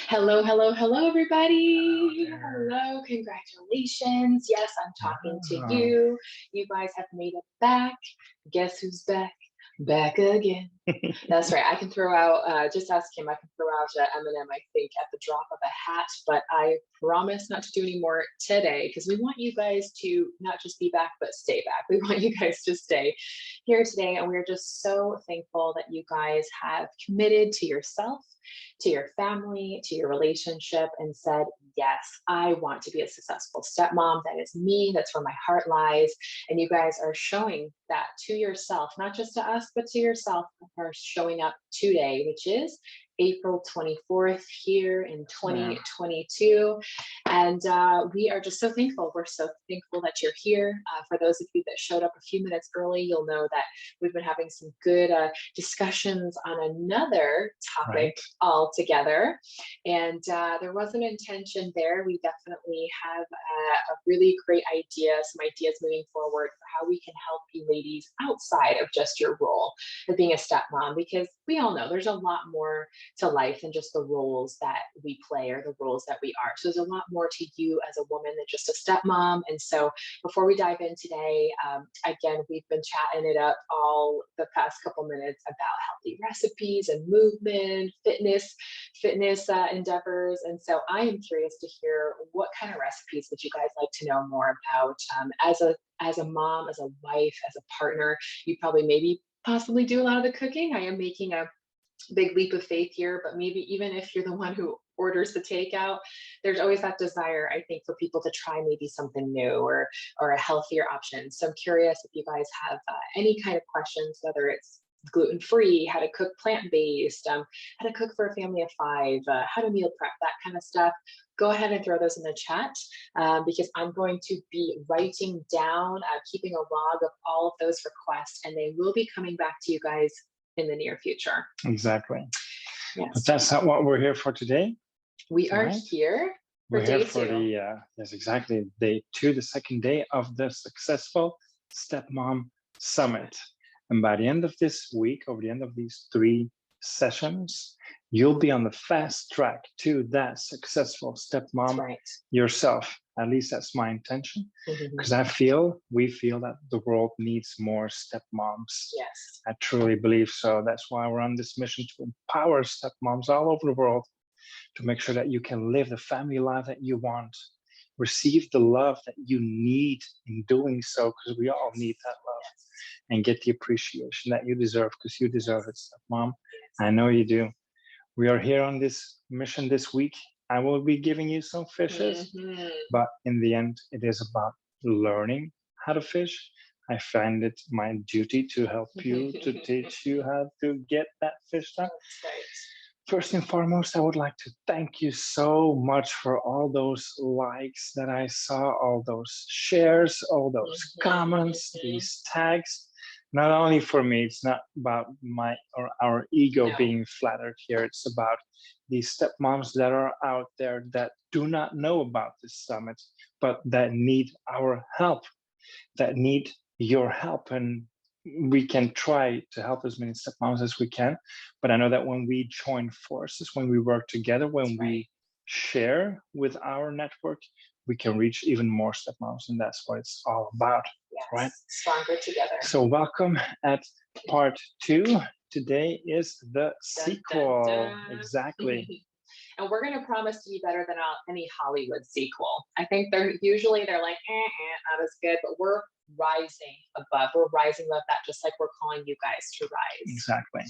Hello, hello, hello, everybody. There. Hello, congratulations. Yes, I'm talking to Wow. you. You guys have made it back. Guess who's back? Back again. That's right. I can throw out, just ask him, I can throw out M&M, I think, at the drop of a hat, but I promise not to do any more today because we want you guys to not just be back, but stay back. We want you guys to stay here today. And we're just so thankful that you guys have committed to yourself, to your family, to your relationship, and said, yes, I want to be a successful stepmom. That is me. That's where my heart lies. And you guys are showing that to yourself, not just to us, but to yourself, are showing up today, which is April 24th here in Yeah. 2022. And we are just so thankful. We're so thankful that you're here. For those of you that showed up a few minutes early, you'll know that we've been having some good discussions on another topic Right. altogether. And there was an intention there. We definitely have a really great idea, some ideas moving forward for how we can help you ladies outside of just your role of being a stepmom, because we all know there's a lot more to life than just the roles that we play or the roles that we are. So there's a lot more to you as a woman than just a stepmom. And so before we dive in today, again, we've been chatting it up all the past couple minutes about healthy recipes and movement, fitness endeavors. And so I am curious to hear, what kind of recipes would you guys like to know more about as a mom, as a wife, as a partner? You probably maybe possibly do a lot of the cooking. I am making a big leap of faith here, but maybe even if you're the one who orders the takeout, there's always that desire, I think, for people to try maybe something new or a healthier option. So I'm curious if you guys have any kind of questions, whether it's gluten-free, how to cook plant-based, how to cook for a family of five, how to meal prep, that kind of stuff. Go ahead and throw those in the chat, because I'm going to be writing down, keeping a log of all of those requests, and they will be coming back to you guys in the near future. Exactly. Yes. But that's not what we're here for today. We are Right? here for We're here day for two. yes, exactly, day two, the second day of the successful Stepmom Summit. And by the end of this week, over the end of these 3 sessions, you'll be on the fast track to that successful stepmom Right. yourself. At least that's my intention, because we feel that the world needs more stepmoms. Yes. I truly believe so. That's why we're on this mission to empower stepmoms all over the world, to make sure that you can live the family life that you want, receive the love that you need in doing so, because we all need that love, and get the appreciation that you deserve, because you deserve it, stepmom. I know you do. We are here on this mission this week. I will be giving you some fishes, but in the end, it is about learning how to fish. I find it my duty to help you, to teach you how to get that fish done. First and foremost, I would like to thank you so much for all those likes that I saw, all those shares, all those comments, these tags. Not only for me, it's not about my or our ego being flattered here. It's about these stepmoms that are out there that do not know about this summit, but that need our help, that need your help. And we can try to help as many stepmoms as we can. But I know that when we join forces, when we work together, when we share with our network, we can reach even more stepmoms, and that's what it's all about. Yes. Right? Stronger together. So welcome at part 2. Today is the sequel. Dun, dun, dun. Exactly. And we're going to promise to be better than any Hollywood sequel. I think they're like, not as good, but we're rising above. We're rising above that, just like we're calling you guys to rise. Exactly.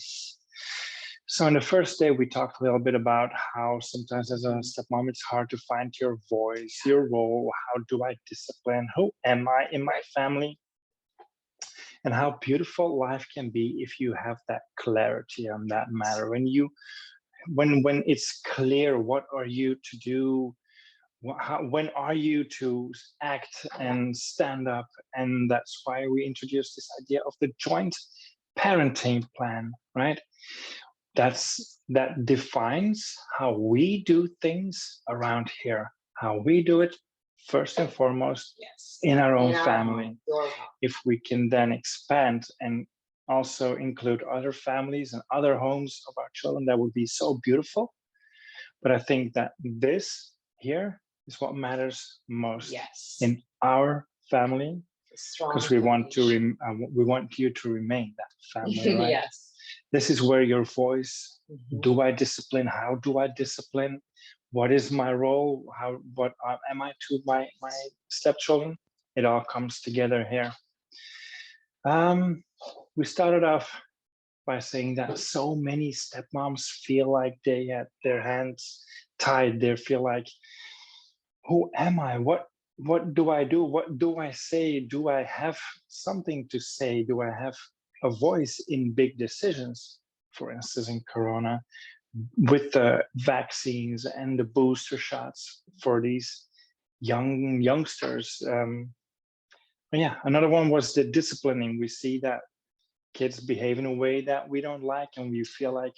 So in the first day, we talked a little bit about how sometimes as a stepmom, it's hard to find your voice, your role. How do I discipline? Who am I in my family? And how beautiful life can be if you have that clarity on that matter. When it's clear, what are you to do? When are you to act and stand up? And that's why we introduced this idea of the joint parenting plan, right? That defines how we do things around here, how we do it first and foremost in our own family. If we can then expand and also include other families and other homes of our children, that would be so beautiful. But I think that this here is what matters most Yes. in our family, Strong because we want to foundation. we want you to remain that family, right? Yes. This is where your voice, Mhm. do I discipline? How do I discipline? What is my role? What am I to my stepchildren? It all comes together here. We started off by saying that so many stepmoms feel like they had their hands tied. They feel like, who am I? What do I do? What do I say? Do I have something to say? Do I have a voice in big decisions? For instance, in Corona, with the vaccines and the booster shots for these youngsters. Yeah, another one was the disciplining. We see that kids behave in a way that we don't like, and we feel like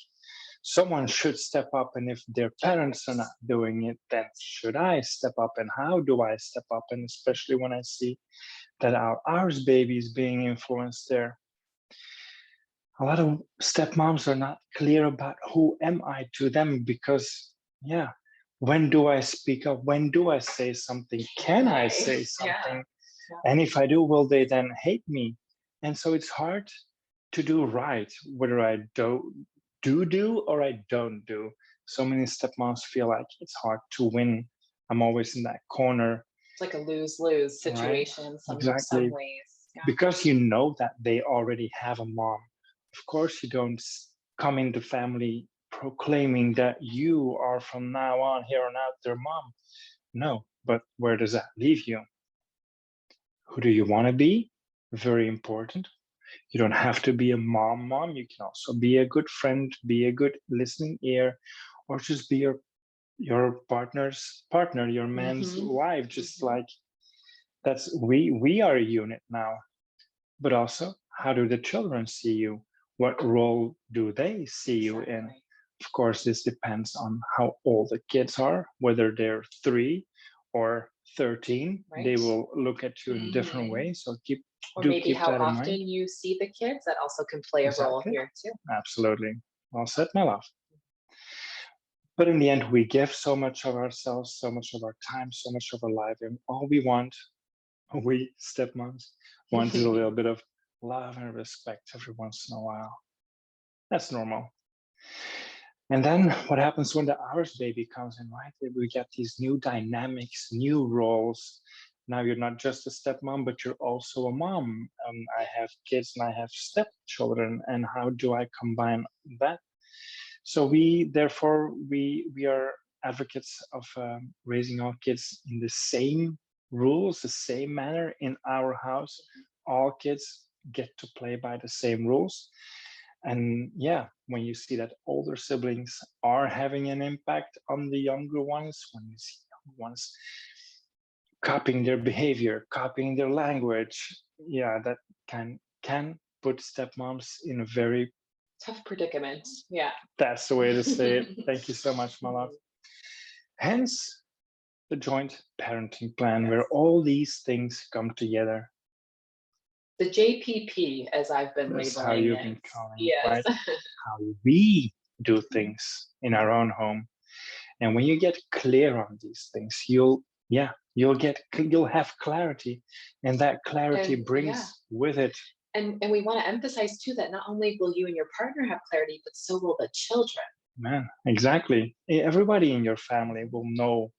someone should step up. And if their parents are not doing it, then should I step up? And how do I step up? And especially when I see that ours baby is being influenced there. A lot of stepmoms are not clear about who am I to them, because yeah, when do I speak up? When do I say something? Can I say something? Yeah. And if I do, will they then hate me? And so it's hard to do right, whether I do or I don't do. So many stepmoms feel like it's hard to win. I'm always in that corner. It's like a lose-lose situation in Exactly. some ways. Yeah. Because you know that they already have a mom. Of course, you don't come into family proclaiming that you are from now on, here on out, their mom. No, but where does that leave you? Who do you want to be? Very important. You don't have to be a mom. You can also be a good friend, be a good listening ear, or just be your partner's partner, your man's wife. Just like that's we are a unit now. But also, how do the children see you? What role do they see you in? Of course, this depends on how old the kids are, whether they're 3 or 13. Right. They will look at you in different ways. So keep how that in often mind. you see the kids, that also can play a role here too. Absolutely. Well said, my love. But in the end, we give so much of ourselves, so much of our time, so much of our life, and all we want, we stepmoms, want is a little bit of love and respect every once in a while. That's normal. And then what happens when the ours baby comes in, right? We get these new dynamics, new roles. Now you're not just a stepmom, but you're also a mom. I have kids and I have stepchildren. And how do I combine that? So we are advocates of raising our kids in the same rules, the same manner in our house. All kids get to play by the same rules. And yeah, when you see that older siblings are having an impact on the younger ones, when you see younger ones copying their behavior, copying their language, yeah, that can put stepmoms in a very tough predicament. Yeah. That's the way to say it. Thank you so much, my love. Hence, the joint parenting plan, where all these things come together. The JPP, as I've been That's labeling how you've it. been calling Yes. it, right? How we do things in our own home. And when you get clear on these things, you'll have clarity, and that clarity brings with it. And we want to emphasize too that not only will you and your partner have clarity, but so will the children. Man, exactly. Everybody in your family will know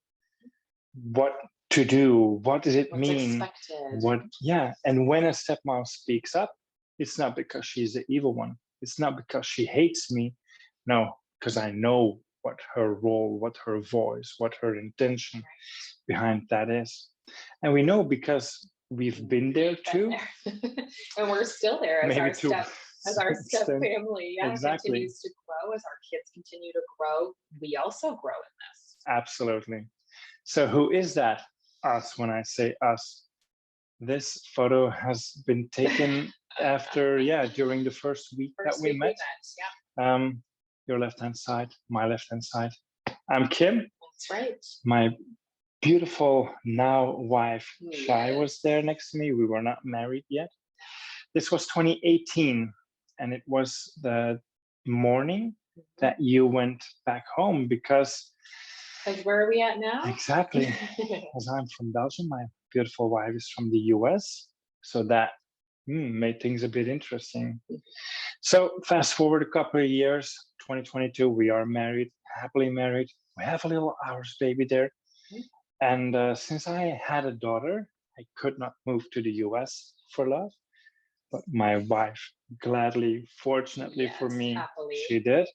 what to do. What does it mean? Expected. And when a stepmom speaks up, it's not because she's the evil one. It's not because she hates me. No, because I know what her role, what her voice, what her intention behind that is. And we know because we've been there too. And we're still there as our step family. Yeah, exactly. Continues to grow. As our kids continue to grow, we also grow in this. Absolutely. So who is that us when I say us? This photo has been taken during the first week that we met. Your left-hand side, my left-hand side. I'm Kim. That's right. My beautiful now wife, Shai, was there next to me. We were not married yet. This was 2018, and it was the morning that you went back home because Because where are we at now? Exactly. As I'm from Belgium, my beautiful wife is from the US. So that made things a bit interesting. So fast forward a couple of years, 2022, we are married, happily married. We have a little ours baby there. And since I had a daughter, I could not move to the US for love. But my wife gladly, fortunately for Yes, me, happily. she did.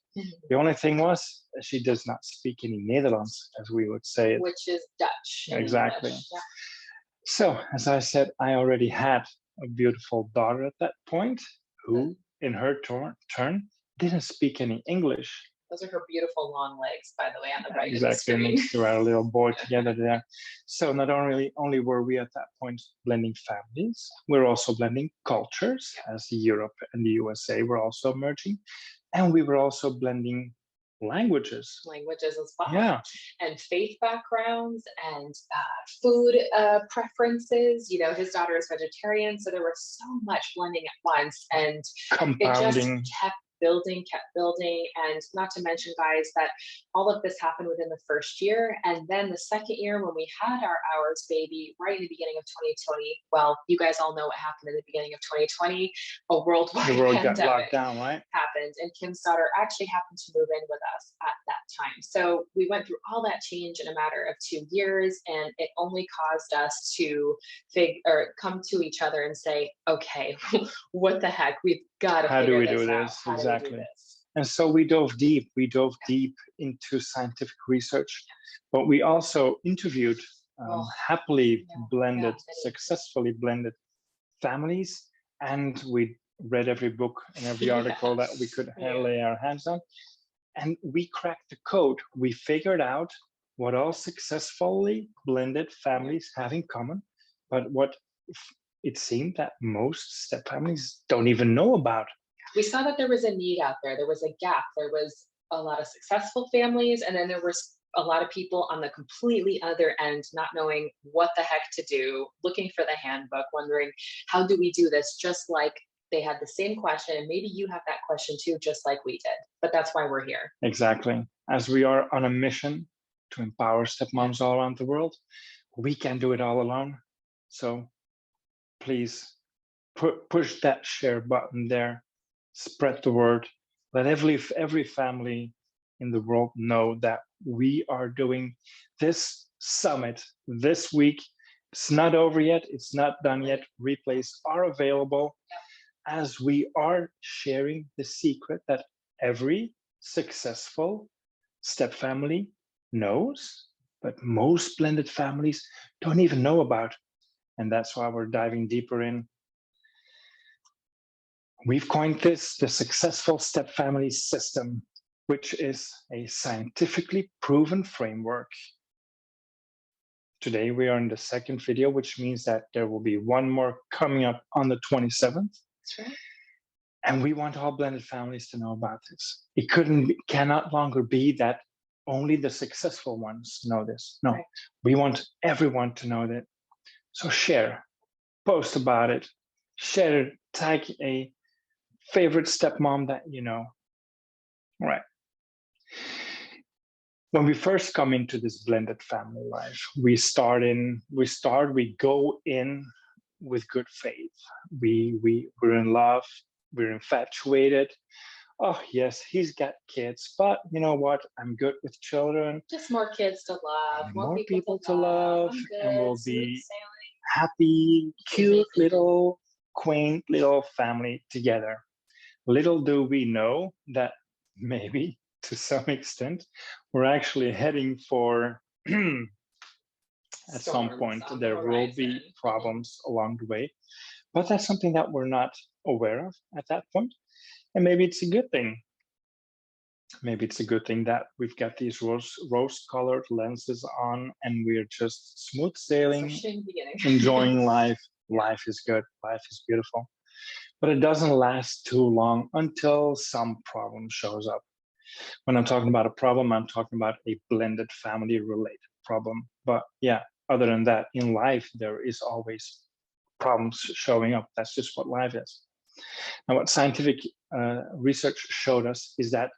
The only thing was she does not speak any Netherlands, as we would say it. Which is Dutch. in Exactly. English. Yeah. So, as I said, I already had a beautiful daughter at that point who, in her turn, didn't speak any English. Those are her beautiful long legs, by the way, on the right Exactly, of the screen. next to our little boy together there. So not only were we at that point blending families, we're also blending cultures, as Europe and the USA were also merging, and we were also blending languages. Languages as well. Yeah, And faith backgrounds and food preferences. You know, his daughter is vegetarian, so there was so much blending at once, and compounding. it just kept building, and not to mention, guys, that all of this happened within the first year, and then the second year when we had our ours baby right in the beginning of 2020. Well, you guys all know what happened in the beginning of 2020. A worldwide The world got pandemic locked down, right? happened, and Kim's daughter actually happened to move in with us at that time. So we went through all that change in a matter of 2 years, and it only caused us to come to each other and say, okay, what the heck, we've got to figure this out. How do we do this? And so we dove deep into scientific research, but we also interviewed happily blended, successfully blended families, and we read every book and every article that we could lay our hands on, and we cracked the code. We figured out what all successfully blended families have in common, but what it seemed that most step families don't even know about. We saw that there was a need out there. There was a gap. There was a lot of successful families, and then there was a lot of people on the completely other end, not knowing what the heck to do, looking for the handbook, wondering, how do we do this? Just like they had the same question, and maybe you have that question too, just like we did. But that's why we're here. Exactly. As we are on a mission to empower stepmoms all around the world, we can't do it all alone. So please push that share button there. Spread the word. Let every family in the world know that we are doing this summit this week. It's not over yet. It's not done yet. Replays are available, as we are sharing the secret that every successful step family knows, but most blended families don't even know about. And that's why we're diving deeper in. We've coined this the successful step family system, which is a scientifically proven framework. Today we are in the second video, which means that there will be one more coming up on the 27th. That's right. And we want all blended families to know about this. It cannot longer be that only the successful ones know this. No, we want everyone to know that. So share, post about it, share it, tag a favorite stepmom that you know. All right. When we first come into this blended family life, we go in with good faith. We're in love, we're infatuated. Oh yes, he's got kids, but you know what? I'm good with children. Just more kids to love, more people to love, and we'll be sailing. happy, cute little, quaint little family together. Little do we know that maybe to some extent we're actually heading for at some point there will be problems along the way, but that's something that we're not aware of at that point. And maybe it's a good thing. Maybe it's a good thing that we've got these rose-colored lenses on and we're just smooth sailing, enjoying life. Life is good. Life is beautiful. But it doesn't last too long until some problem shows up. When I'm talking about a problem, I'm talking about a blended family related problem. But yeah, other than that, in life, there is always problems showing up. That's just what life is. Now, what scientific research showed us is that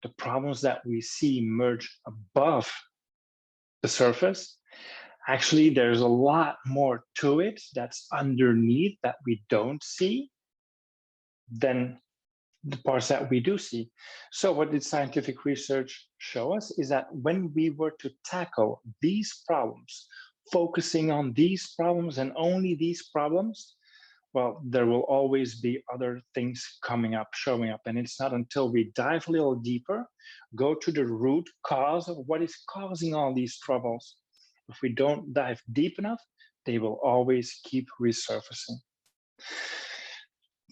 the problems that we see merge above the surface. Actually, there's a lot more to it that's underneath that we don't see than the parts that we do see. So what did scientific research show us is that when we were to tackle these problems, focusing on these problems and only these problems, well, there will always be other things coming up, showing up. And it's not until we dive a little deeper, go to the root cause of what is causing all these troubles. If we don't dive deep enough, they will always keep resurfacing.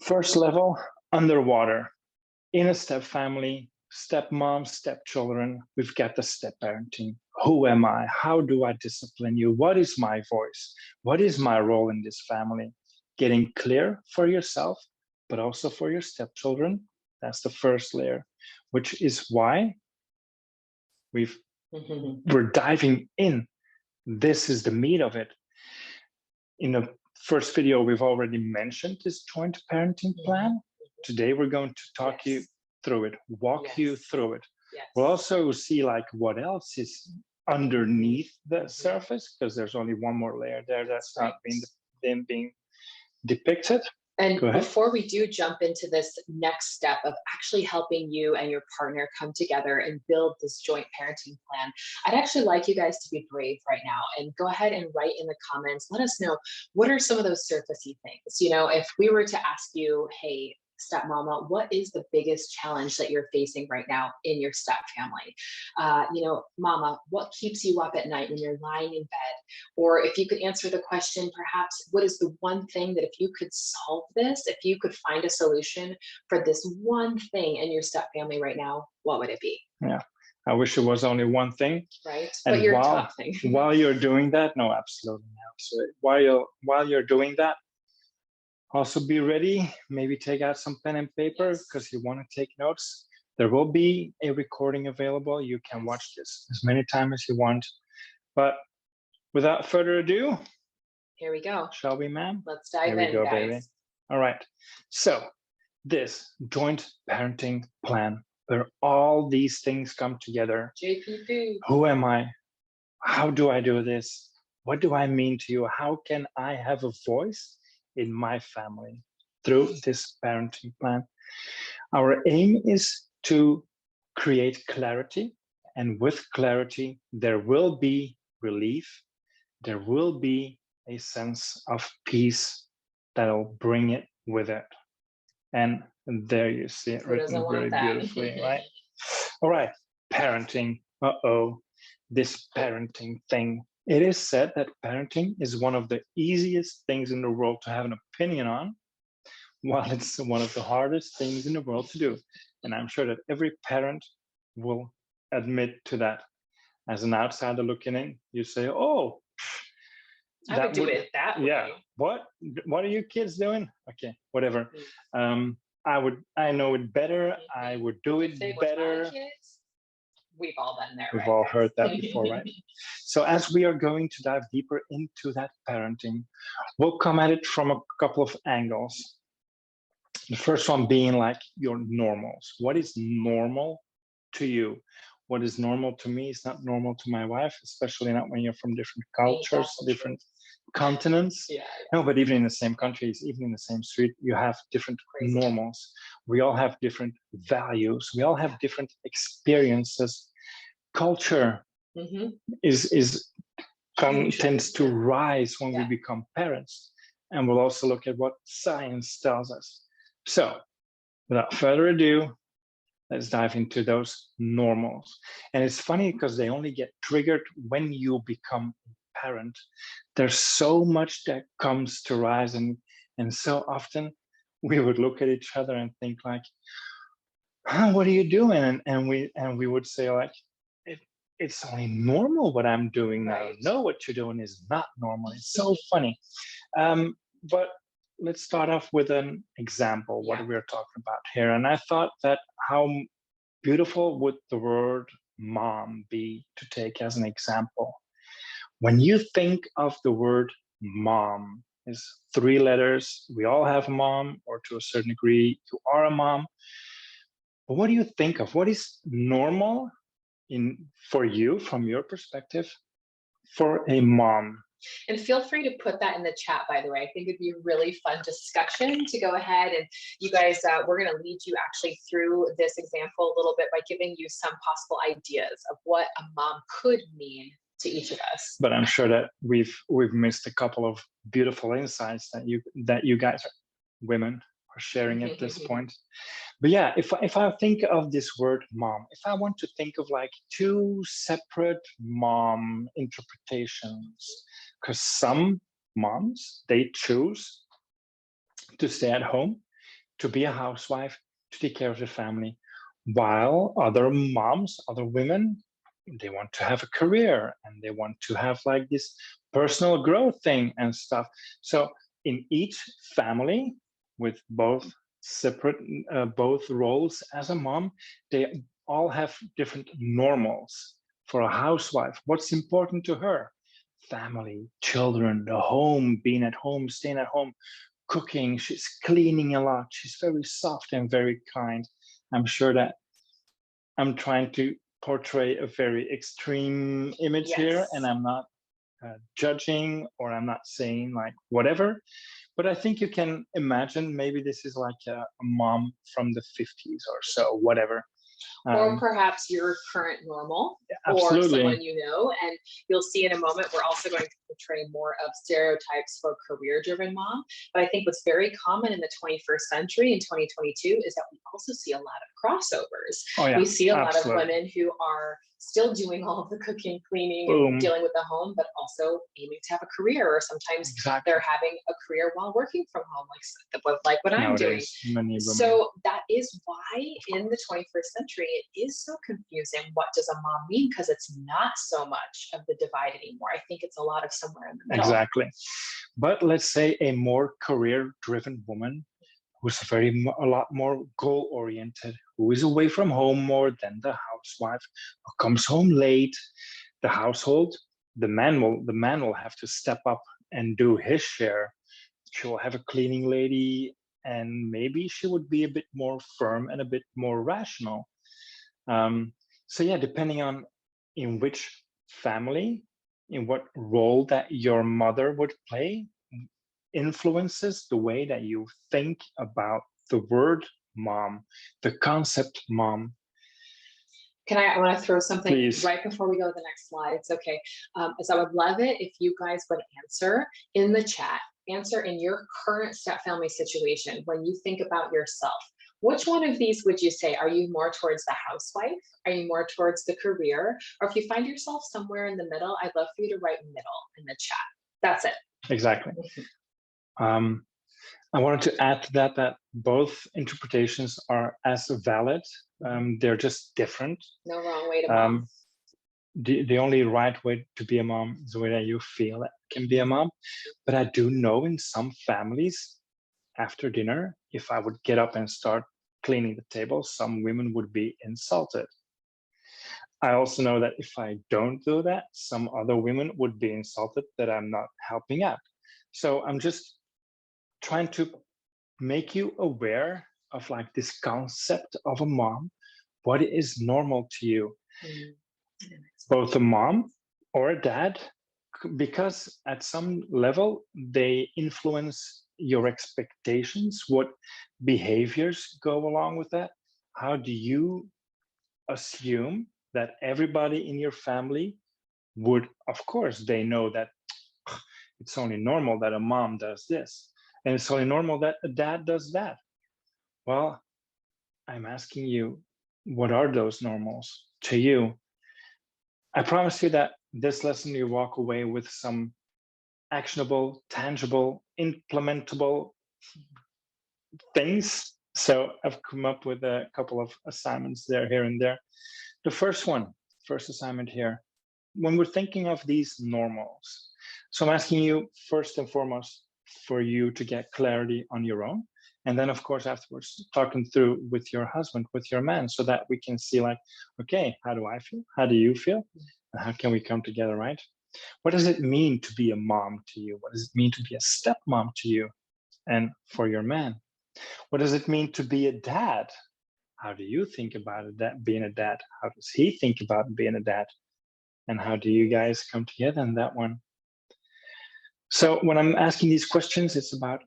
First level, underwater. In a step family, stepmom, stepchildren, we've got the step parenting. Who am I? How do I discipline you? What is my voice? What is my role in this family? Getting clear for yourself, but also for your stepchildren. That's the first layer, which is why we're diving in. This is the meat of it. In the first video, we've already mentioned this joint parenting plan. Today, we're going to talk you through it, walk you through it. We'll also see like what else is underneath the surface, because there's only one more layer there that's not being depicted. And before we do jump into this next step of actually helping you and your partner come together and build this joint parenting plan, I'd actually like you guys to be brave right now and go ahead and write in the comments. Let us know, what are some of those surfacey things? You know, if we were to ask you, hey, stepmama, what is the biggest challenge that you're facing right now in your step family? You know, mama, what keeps you up at night when you're lying in bed? Or if you could answer the question, perhaps, what is the one thing that if you could solve this, if you could find a solution for this one thing in your step family right now, what would it be? Yeah, I wish it was only one thing. Right, and but your top thing. While you're doing that, no, absolutely not. So while you're doing that, also be ready, maybe take out some pen and paper because you want to take notes. There will be a recording available. You can watch this as many times as you want. But without further ado, here we go. Shall we, ma'am? Let's dive in, Here we go, guys. baby. All right. So this joint parenting plan, where all these things come together. JPP. Who am I? How do I do this? What do I mean to you? How can I have a voice in my family through this parenting plan? Our aim is to create clarity, and with clarity, there will be relief. There will be a sense of peace that'll bring it with it. And there you see it written very beautifully, right? All right, parenting. This parenting thing. It is said that parenting is one of the easiest things in the world to have an opinion on, while it's one of the hardest things in the world to do. And I'm sure that every parent will admit to that. As an outsider looking in, you say, oh, I would do it that way. Yeah, what are you kids doing? Okay, whatever. I know it better. I would do it better. We've all been there. We've all heard that before, right? So as we are going to dive deeper into that parenting, we'll come at it from a couple of angles. The first one being like your normals. What is normal to you? What is normal to me is not normal to my wife, especially not when you're from different cultures, different continents. No, but even in the same countries, even in the same street, you have different normals. We all have different values. We all have different experiences. Culture tends to rise when we become parents. And we'll also look at what science tells us. So without further ado, let's dive into those normals. And it's funny because they only get triggered when you become a parent. There's so much that comes to rise, and so often we would look at each other and think like, what are you doing? And we would say like, it's only normal what I'm doing now. No, what you're doing is not normal. It's so funny. But let's start off with an example, what we're talking about here. And I thought that how beautiful would the word mom be to take as an example. When you think of the word mom, it's 3 letters. We all have a mom, or to a certain degree, you are a mom. But what do you think of? What is normal for you, from your perspective, for a mom? And feel free to put that in the chat, by the way. I think it'd be a really fun discussion to go ahead and you guys, we're going to lead you actually through this example a little bit by giving you some possible ideas of what a mom could mean to each of us. But I'm sure that we've missed a couple of beautiful insights that you guys, women, are sharing at this point. But yeah, if I think of this word mom, if I want to think of like two separate mom interpretations, because some moms, they choose to stay at home, to be a housewife, to take care of the family, while other moms, other women, they want to have a career and they want to have like this personal growth thing and stuff. So in each family, with both separate, both roles as a mom, they all have different normals. For a housewife, what's important to her? Family, children, the home, being at home, staying at home, cooking. She's cleaning a lot. She's very soft and very kind. I'm sure that I'm trying to portray a very extreme image here, and I'm not judging, or I'm not saying like whatever, but I think you can imagine maybe this is like a mom from the 50s or so, whatever. Or perhaps your current normal, absolutely. Or someone you know. And you'll see in a moment, we're also going to portray more of stereotypes for career-driven mom. But I think what's very common in the 21st century in 2022 is that we also see a lot of crossovers. Oh, yeah, we see a absolutely. lot of women who are still doing all of the cooking, cleaning, Boom. and dealing with the home, but also aiming to have a career, or sometimes exactly. they're having a career while working from home, like what I'm doing. Many women. So that is why in the 21st century, it is so confusing. What does a mom mean? Because it's not so much of the divide anymore. I think it's a lot of somewhere in the middle. Exactly. But let's say a more career-driven woman who's a lot more goal-oriented, who is away from home more than the housewife, who comes home late, the household, the man will have to step up and do his share. She will have a cleaning lady, and maybe she would be a bit more firm and a bit more rational. So yeah, depending on in which family, in what role that your mother would play, influences the way that you think about the word mom, the concept mom. I want to throw something Please. Right before we go to the next slide. It's okay. So I would love it if you guys would answer in the chat, answer in your current step family situation. When you think about yourself, which one of these would you say? Are you more towards the housewife? Are you more towards the career? Or if you find yourself somewhere in the middle, I'd love for you to write middle in the chat. That's it. Exactly. I wanted to add to that both interpretations are as valid. They're just different. No wrong way to mom. The only right way to be a mom is the way that you feel that can be a mom. But I do know in some families, after dinner, if I would get up and start cleaning the table, some women would be insulted. I also know that if I don't do that, some other women would be insulted that I'm not helping out. So I'm just trying to make you aware of like this concept of a mom, what is normal to you. Both a mom or a dad, because at some level they influence your expectations, what behaviors go along with that. How do you assume that everybody in your family would, of course, they know that it's only normal that a mom does this, and it's only normal that a dad does that. Well, I'm asking you, what are those normals to you? I promise you that this lesson you walk away with some actionable, tangible, implementable things. So I've come up with a couple of assignments there, here and there. The first assignment here, when we're thinking of these normals, so I'm asking you first and foremost for you to get clarity on your own. And then, of course, afterwards, talking through with your husband, with your man, so that we can see like, okay, how do I feel? How do you feel? And how can we come together, right? What does it mean to be a mom to you? What does it mean to be a stepmom to you and for your man? What does it mean to be a dad? How do you think about it, that being a dad? How does he think about being a dad? And how do you guys come together in that one? So when I'm asking these questions, it's about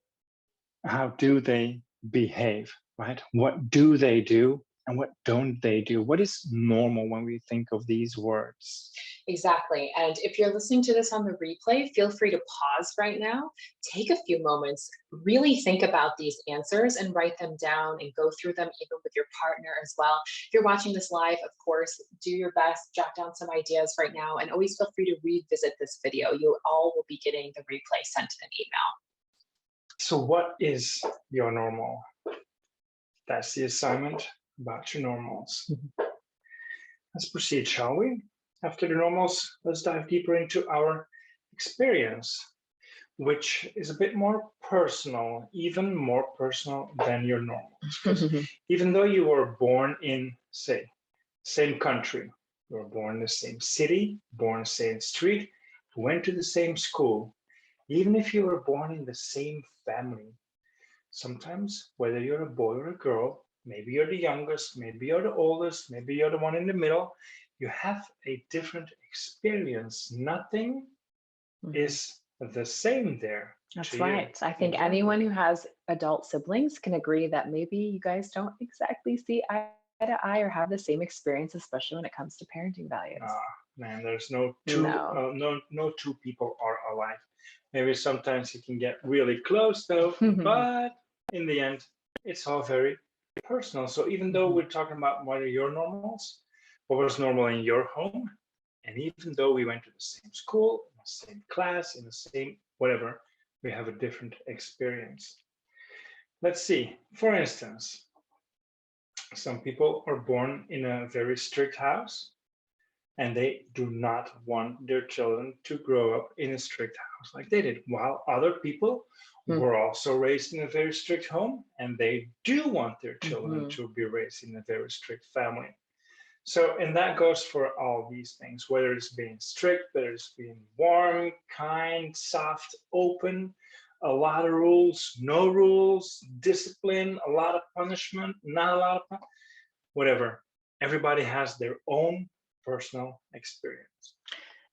how do they behave, right? What do they do and what don't they do? What is normal when we think of these words? Exactly. And if you're listening to this on the replay, feel free to pause right now, take a few moments, really think about these answers and write them down and go through them even with your partner as well. If you're watching this live, of course, do your best, jot down some ideas right now, and always feel free to revisit this video. You all will be getting the replay sent in an email. So what is your normal? That's the assignment about your normals. Let's proceed, shall we? After the normals, let's dive deeper into our experience, which is a bit more personal, even more personal than your normals. Because even though you were born in, say, same country, you were born in the same city, born in the same street, went to the same school, even if you were born in the same family, sometimes whether you're a boy or a girl, maybe you're the youngest, maybe you're the oldest, maybe you're the one in the middle, you have a different experience. Nothing is the same there. That's to you. right. I think anyone who has adult siblings can agree that maybe you guys don't exactly see eye to eye or have the same experience, especially when it comes to parenting values. Man, there's no two people are alike. Maybe sometimes you can get really close though, but in the end, it's all very personal. So even though we're talking about what are your normals, what was normal in your home, and even though we went to the same school, in the same class, in the same whatever, we have a different experience. Let's see. For instance, some people are born in a very strict house, and they do not want their children to grow up in a strict house like they did, while other people were also raised in a very strict home, and they do want their children to be raised in a very strict family. So, and that goes for all these things, whether it's being strict, whether it's being warm, kind, soft, open, a lot of rules, no rules, discipline, a lot of punishment, not a lot of whatever. Everybody has their own personal experience.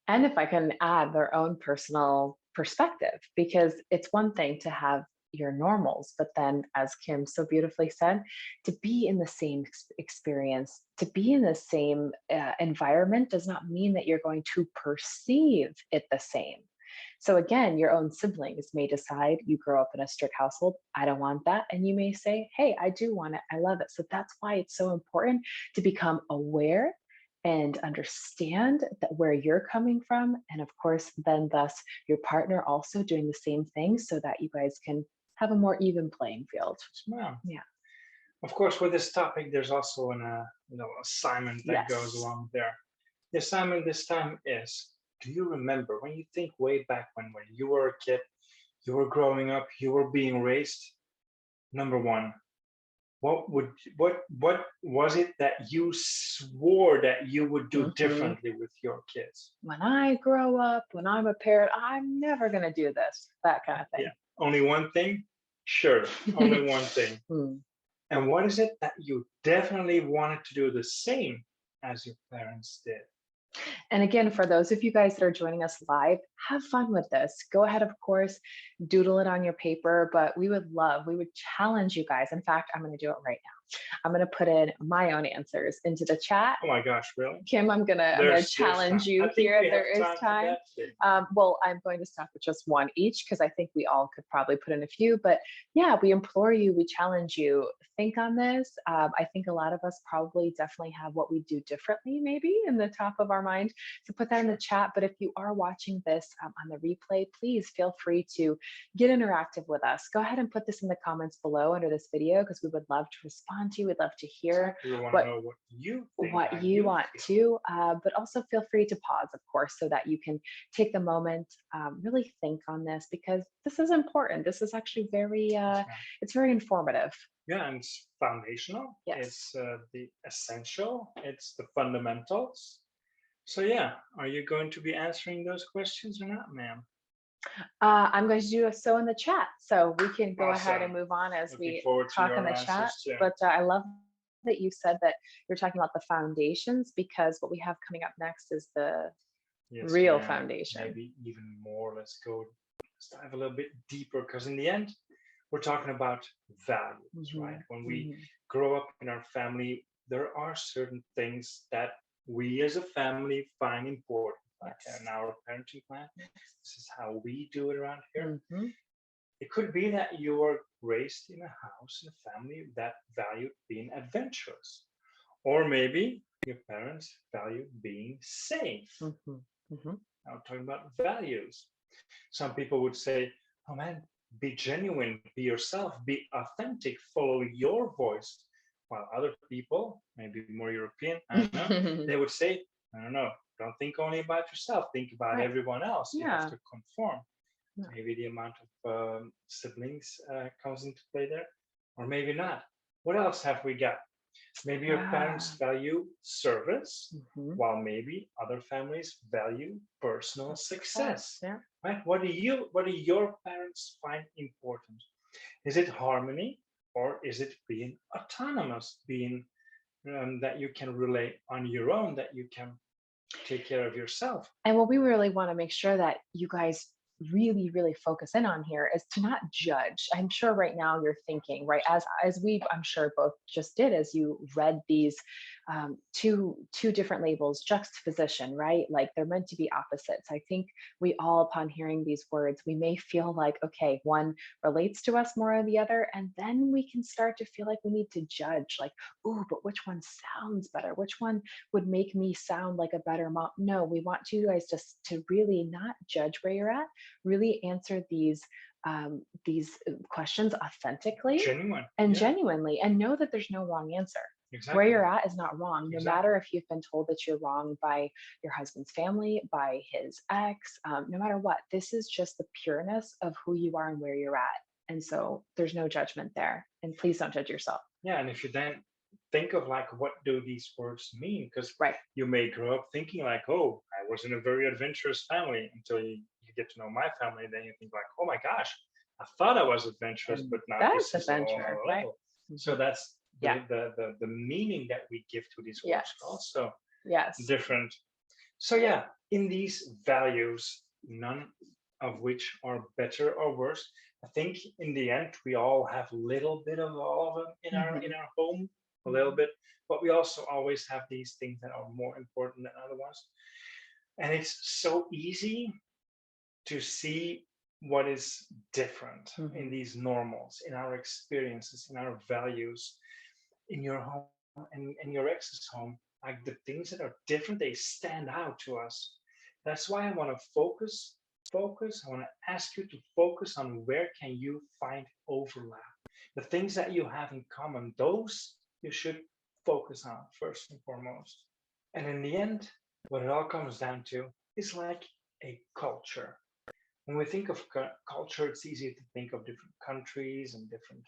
And if I can add, their own personal perspective, because it's one thing to have your normals, but then, as Kim so beautifully said, to be in the same experience, to be in the same environment does not mean that you're going to perceive it the same. So again, your own siblings may decide, you grow up in a strict household, I don't want that. And you may say, hey, I do want it, I love it. So that's why it's so important to become aware and understand that where you're coming from. And of course, then thus your partner also doing the same thing so that you guys can have a more even playing field. Wow. Yeah. Of course, with this topic, there's also an assignment that goes along there. The assignment this time is, do you remember when you think way back when you were a kid, you were growing up, you were being raised? Number one, what was it that you swore that you would do differently with your kids? When I grow up, when I'm a parent, I'm never going to do this, that kind of thing. Yeah. Only one thing? Sure, only one thing. And what is it that you definitely wanted to do the same as your parents did? And again, for those of you guys that are joining us live, have fun with this. Go ahead, of course, doodle it on your paper, but we would challenge you guys. In fact, I'm going to do it right now. I'm going to put in my own answers into the chat. Oh my gosh, really? Kim, I'm going to challenge you here. There is time. Well, I'm going to start with just one each because I think we all could probably put in a few. But yeah, we implore you, we challenge you, think on this. I think a lot of us probably definitely have what we do differently, maybe in the top of our mind. So put that in the chat. But if you are watching this on the replay, please feel free to get interactive with us. Go ahead and put this in the comments below under this video because we would love to respond to you. We'd love to hear what you want to, but also feel free to pause, of course, so that you can take the moment, really think on this because this is important. This is actually it's very informative. Yeah, and it's foundational. Yes. It's the essential. It's the fundamentals. So yeah, are you going to be answering those questions or not, ma'am? I'm going to do so in the chat, so we can go ahead and move on as we talk in the chat. Too. But I love that you said that you're talking about the foundations because what we have coming up next is the Yes, real ma'am. foundation. Maybe even more. Let's dive a little bit deeper, because in the end, we're talking about values, right? Mhm, When we mhm. grow up in our family, there are certain things that we as a family find important, like in Yes. our parenting plan. Yes. This is how we do it around here. Mhm. It could be that you were raised in a house, in a family that valued being adventurous, or maybe your parents valued being safe. Mhm. Mhm. Now, talking about values, some people would say, oh man, be genuine, be yourself, be authentic, follow your voice. While other people, maybe more European, I don't know, they would say, I don't know, don't think only about yourself, think about Right. everyone else. You have Yeah. to conform. Yeah. Maybe the amount of siblings comes into play there, or maybe not. What else have we got? Maybe your Yeah. parents value service, Mhm. while maybe other families value personal Success. success. Yeah. Right? What do your parents find important? Is it harmony, or is it being autonomous, being that you can rely on your own, that you can take care of yourself? And what we really want to make sure that you guys really, really focus in on here is to not judge. I'm sure right now you're thinking, right, as we, I'm sure both just did, as you read these two different labels, juxtaposition, right? Like they're meant to be opposites. I think we all, upon hearing these words, we may feel like, okay, one relates to us more than the other, and then we can start to feel like we need to judge, like, ooh, but which one sounds better? Which one would make me sound like a better mom? No, we want you guys just to really not judge where you're at, really answer these questions authentically Genuine. and Yeah, genuinely, and know that there's no wrong answer. Where exactly. you're at is not wrong, no Exactly. matter if you've been told that you're wrong by your husband's family, by his ex, no matter what. This is just the pureness of who you are and where you're at. And so there's no judgment there. And please don't judge yourself. Yeah, and if you then think of like, what do these words mean? Because Right. you may grow up thinking like, oh, I was in a very adventurous family, until you get to know my family. Then you think like, oh my gosh, I thought I was adventurous, And but now that's this is a whole adventure, nother right? level. So Mhm. that's Yeah. the meaning that we give to these words are Yes. also Yes. different. So yeah, in these values, none of which are better or worse. I think in the end we all have a little bit of all of them in Mhm. our home, a little Mhm. bit, but we also always have these things that are more important than other ones. And it's so easy to see what is different in Mhm. these normals, in our experiences, in our values, in your home and your ex's home. Like the things that are different, they stand out to us. That's why I want to focus. I want to ask you to focus on where can you find overlap. The things that you have in common, those you should focus on first and foremost. And in the end, what it all comes down to is like a culture. When we think of culture, it's easy to think of different countries and different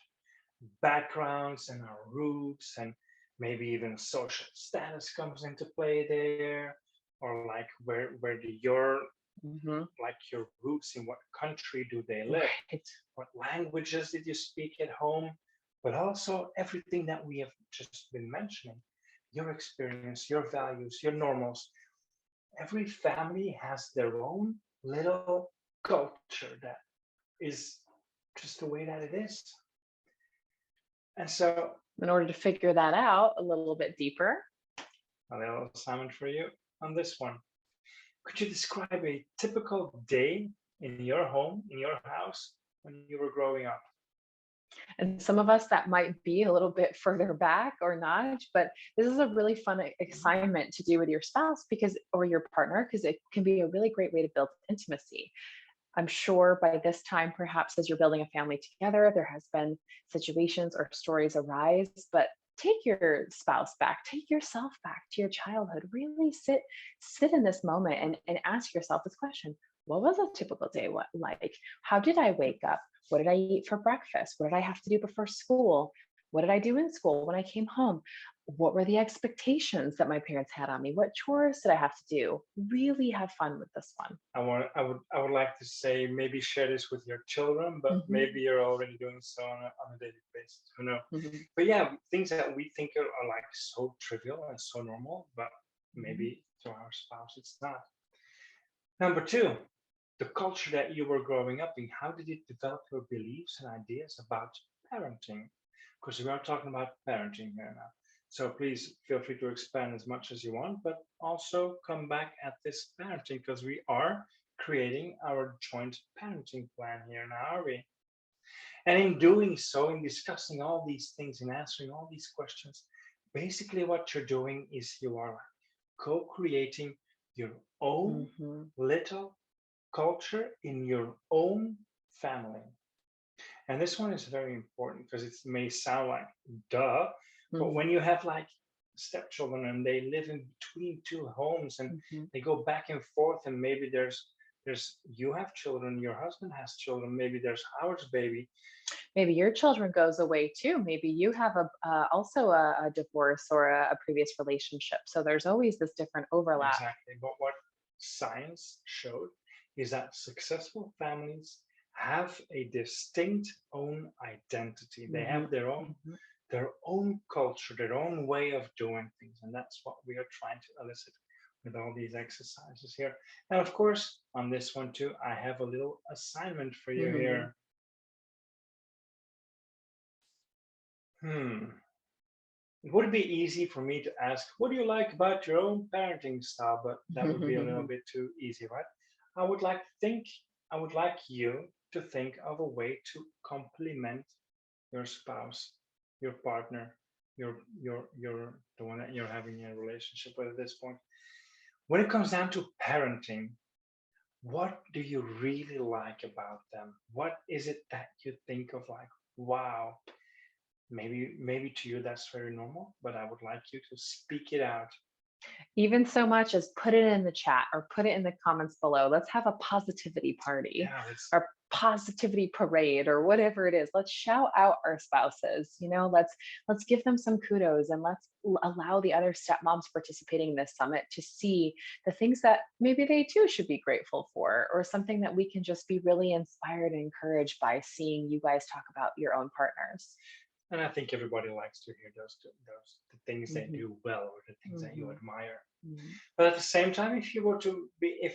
backgrounds and our roots, and maybe even social status comes into play there, or like where do Mhm. your roots, in what country do they live, Right. what languages did you speak at home, but also everything that we have just been mentioning, your experience, your values, your normals. Every family has their own little culture that is just the way that it is. And so In order to figure that out a little bit deeper, a little assignment for you on this one. Could you describe a typical day in your home, in your house, when you were growing up? and some of us that might be a little bit further back or not, but this is a really fun assignment to do with your spouse because or your partner because it can be a really great way to build intimacy. I'm sure by this time, perhaps as you're building a family together, there has been situations or stories arise, but take your spouse back, take yourself back to your childhood. Really sit in this moment and ask yourself this question. What was a typical day like? How did I wake up? What did I eat for breakfast? What did I have to do before school? What did I do in school when I came home? What were the expectations that my parents had on me? What chores did I have to do? Really have fun with this one. I would like to say maybe share this with your children, but Mhm. maybe you're already doing so on a daily basis. Who knows? Mhm. But yeah, things that we think are like so trivial and so normal, but Mhm. maybe to our spouse it's not. Number two, the culture that you were growing up in. How did it develop your beliefs and ideas about parenting? Because we are talking about parenting here now. So please feel free to expand as much as you want, but also come back at this parenting because we are creating our joint parenting plan here now, are we? And in doing so, in discussing all these things and answering all these questions, basically what you're doing is you are co-creating your own Mhm. little culture in your own family. And this one is very important because it may sound like duh, but Mhm. when you have like stepchildren and they live in between two homes and Mhm. they go back and forth, and maybe there's you have children, your husband has children, maybe there's Howard's baby. Maybe your children goes away too. Maybe you have a also a divorce or a previous relationship. So there's always this different overlap. Exactly. But what science showed is that successful families have a distinct own identity. They Mhm. have Mhm. their own culture, their own way of doing things. And that's what we are trying to elicit with all these exercises here. And of course, on this one too, I have a little assignment for you Mhm. here. Hmm. It would be easy for me to ask, what do you like about your own parenting style? But that would be a little bit too easy, right? I would like to think, I would like you to think of a way to complement your spouse, your partner, your the one that you're having a relationship with at this point. When it comes down to parenting, what do you really like about them? What is it that you think of like, wow, maybe to you that's very normal, but I would like you to speak it out. Even so much as put it in the chat or put it in the comments below. Let's have a positivity party Yeah, it's or positivity parade or whatever it is. Let's shout out our spouses. Let's give them some kudos and let's allow the other stepmoms participating in this summit to see the things that maybe they too should be grateful for, or something that we can just be really inspired and encouraged by seeing you guys talk about your own partners. and I think everybody likes to hear those the things they Mhm. do well or the things that you Mhm. admire. Mhm. But at the same time, if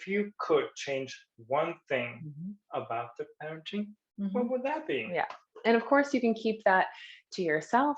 you could change one thing Mhm. about the parenting, what Mhm. would that be? Yeah. And of course, you can keep that to yourself,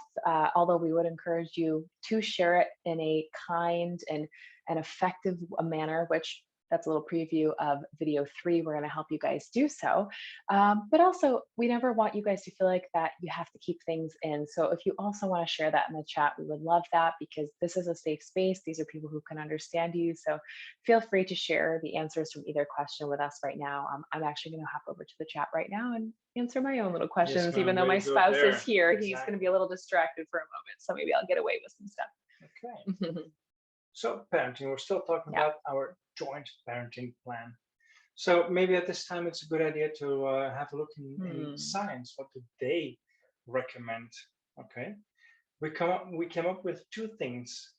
although we would encourage you to share it in a kind and effective manner, which that's a little preview of video 3. We're going to help you guys do so. But also, we never want you guys to feel like that you have to keep things in. So if you also want to share that in the chat, we would love that because this is a safe space. These are people who can understand you. So feel free to share the answers from either question with us right now. I'm actually going to hop over to the chat right now and answer my own little Yes, questions. Even ma'am. though Way my to go spouse is there. here, he's going to be Exactly. a little distracted for a moment. So maybe I'll get away with some Okay. stuff. So parenting, we're still talking Yeah. about our joint parenting plan. So maybe at this time it's a good idea to have a look in Hmm. science. What do they recommend? Okay, we came up with two things.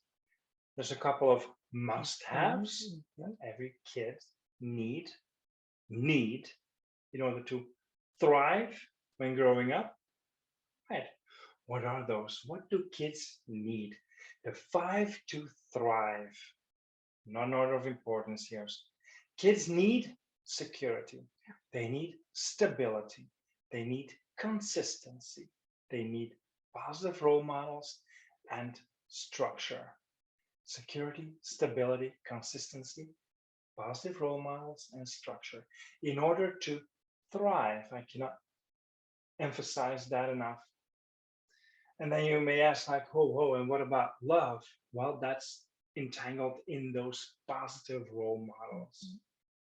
There's a couple of must-haves Mhm. that every kid need need in order to thrive when growing up. Right. What are those? What do kids need? The five to thrive. None order of importance here. Kids need security. They need stability. They need consistency. They need positive role models and structure. Security, stability, consistency, positive role models, and structure. In order to thrive, I cannot emphasize that enough. And then you may ask, like, whoa, and what about love? Well, that's entangled in those positive role models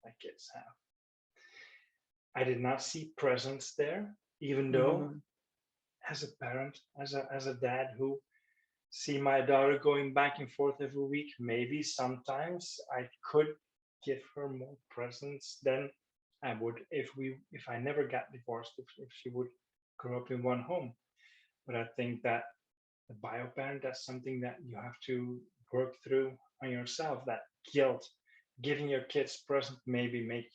that kids have. I did not see presence there, even though Mhm. as a parent, as a dad who see my daughter going back and forth every week, maybe sometimes I could give her more presence than I would if I never got divorced, if she would grow up in one home. But I think that the bio parent, that's something that you have to work through on yourself. That guilt, giving your kids present maybe make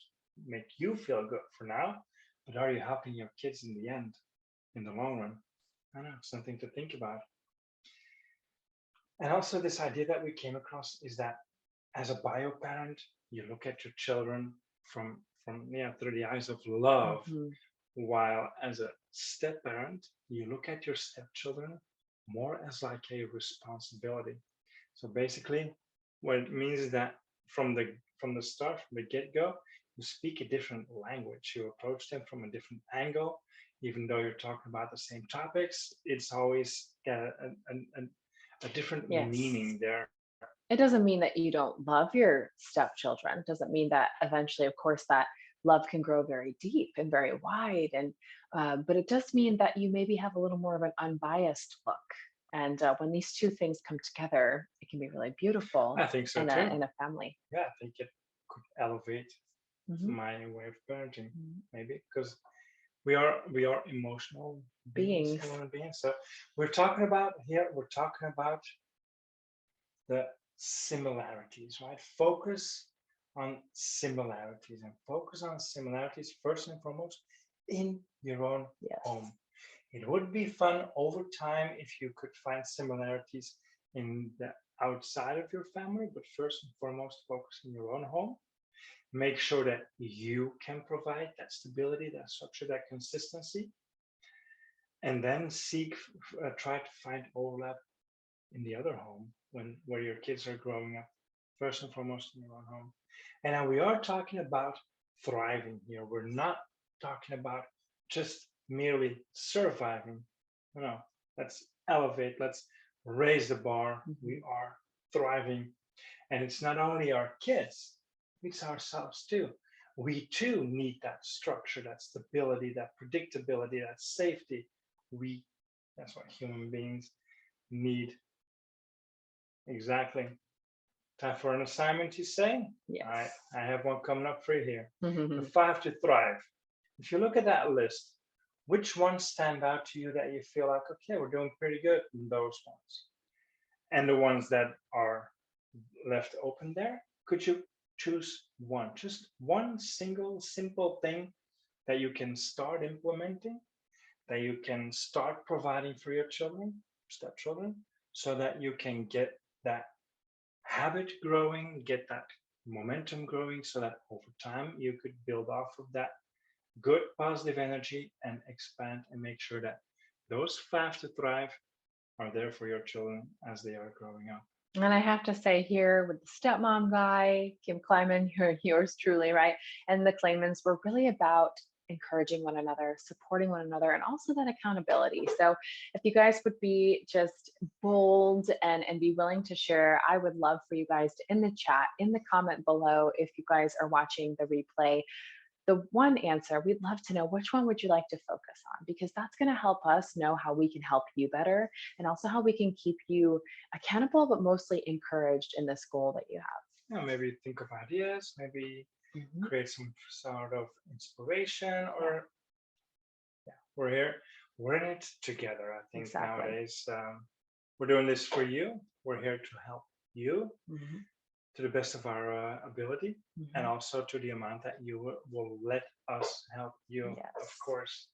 you feel good for now, but are you helping your kids in the end, in the long run? I don't know, something to think about. And also this idea that we came across is that as a bio parent, you look at your children from through the eyes of love, Mhm. while as a step parent, you look at your stepchildren more as like a responsibility. So basically, what it means is that from the start, from the get-go, you speak a different language. You approach them from a different angle, even though you're talking about the same topics. It's always got a different Yes. meaning there. It doesn't mean that you don't love your stepchildren. It doesn't mean that eventually, of course, that love can grow very deep and very wide. And but it does mean that you maybe have a little more of an unbiased look. And when these two things come together, it can be really beautiful I think so too. in a family. Yeah, I think it could elevate Mhm. my way of parenting, Mhm. maybe because we are emotional beings, Beings. human beings. So we're talking about the similarities, right? Focus on similarities and focus on similarities first and foremost in your own home. Yes. It would be fun over time if you could find similarities in the outside of your family, but first and foremost, focus in your own home. Make sure that you can provide that stability, that structure, that consistency, and then try to find overlap in the other home where your kids are growing up. First and foremost, in your own home. And now we are talking about thriving here. We're not talking about just merely surviving. No, let's elevate. Let's raise the bar. We Mhm. are thriving, and it's not only our kids, it's ourselves too. We too need that structure, that stability, that predictability, that safety. We, that's what human beings need. Exactly. Time for an assignment, you say? All right, Yes. I have one coming up for you here. The Mhm. 5 to thrive. If you look at that list, which ones stand out to you that you feel like, okay, we're doing pretty good in those ones? And the ones that are left open there, could you choose one? Just one single simple thing that you can start implementing, that you can start providing for your children, stepchildren, so that you can get that habit growing, get that momentum growing, so that over time you could build off of that good positive energy and expand and make sure that those 5 to thrive are there for your children as they are growing up. And I have to say here with the stepmom guy, Kim Kleiman, you're yours truly, right? And the Claimants were really about encouraging one another, supporting one another, and also that accountability. So if you guys would be just bold and be willing to share, I would love for you guys to in the chat, in the comment below, if you guys are watching the replay, the one answer, we'd love to know which one would you like to focus on, because that's going to help us know how we can help you better and also how we can keep you accountable, but mostly encouraged in this goal that you You know, maybe think of ideas, maybe have. create some sort of inspiration, Yeah, or yeah, we're here, we're in it together. I think exactly. nowadays we're doing this for you. We're here to help you Hmm. to the best of our ability, and Hmm. also to the amount that you will let us help you, of Yes. course.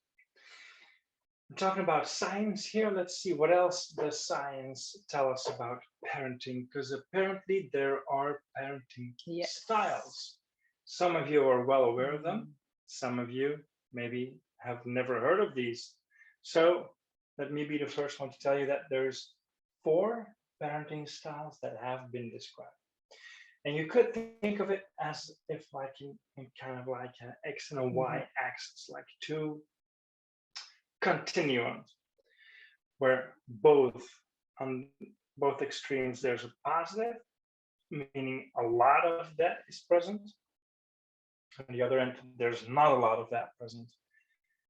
We're talking about science here. Let's see what else does science tell us about parenting, because apparently there are parenting Yes. styles. Some of you are well aware of them. Hmm. Some of you maybe have never heard of these. So let me be the first one to tell you that there's 4 parenting styles that have been described. And you could think of it as if like in kind of like an X and a Y Hmm. axis, like 2 continuums where on both extremes there's a positive, meaning a lot of that is present. On the other end, there's not a lot of that present.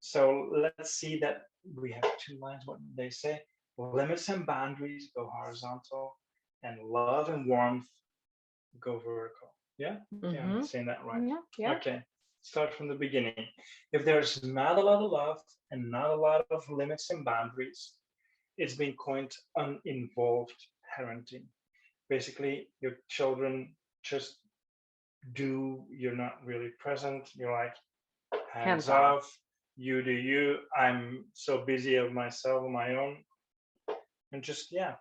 So let's see that we have 2 lines. What they say: limits and boundaries go horizontal, and love and warmth go vertical. Yeah, yeah, I'm Hmm. saying that right. Yeah, yeah. Okay, start from the beginning. If there's not a lot of love and not a lot of limits and boundaries, it's been coined uninvolved parenting. Basically, your children just do, you're not really present, you're like hands Hands off. off, you do you, I'm so busy of myself on my own, and just, yeah,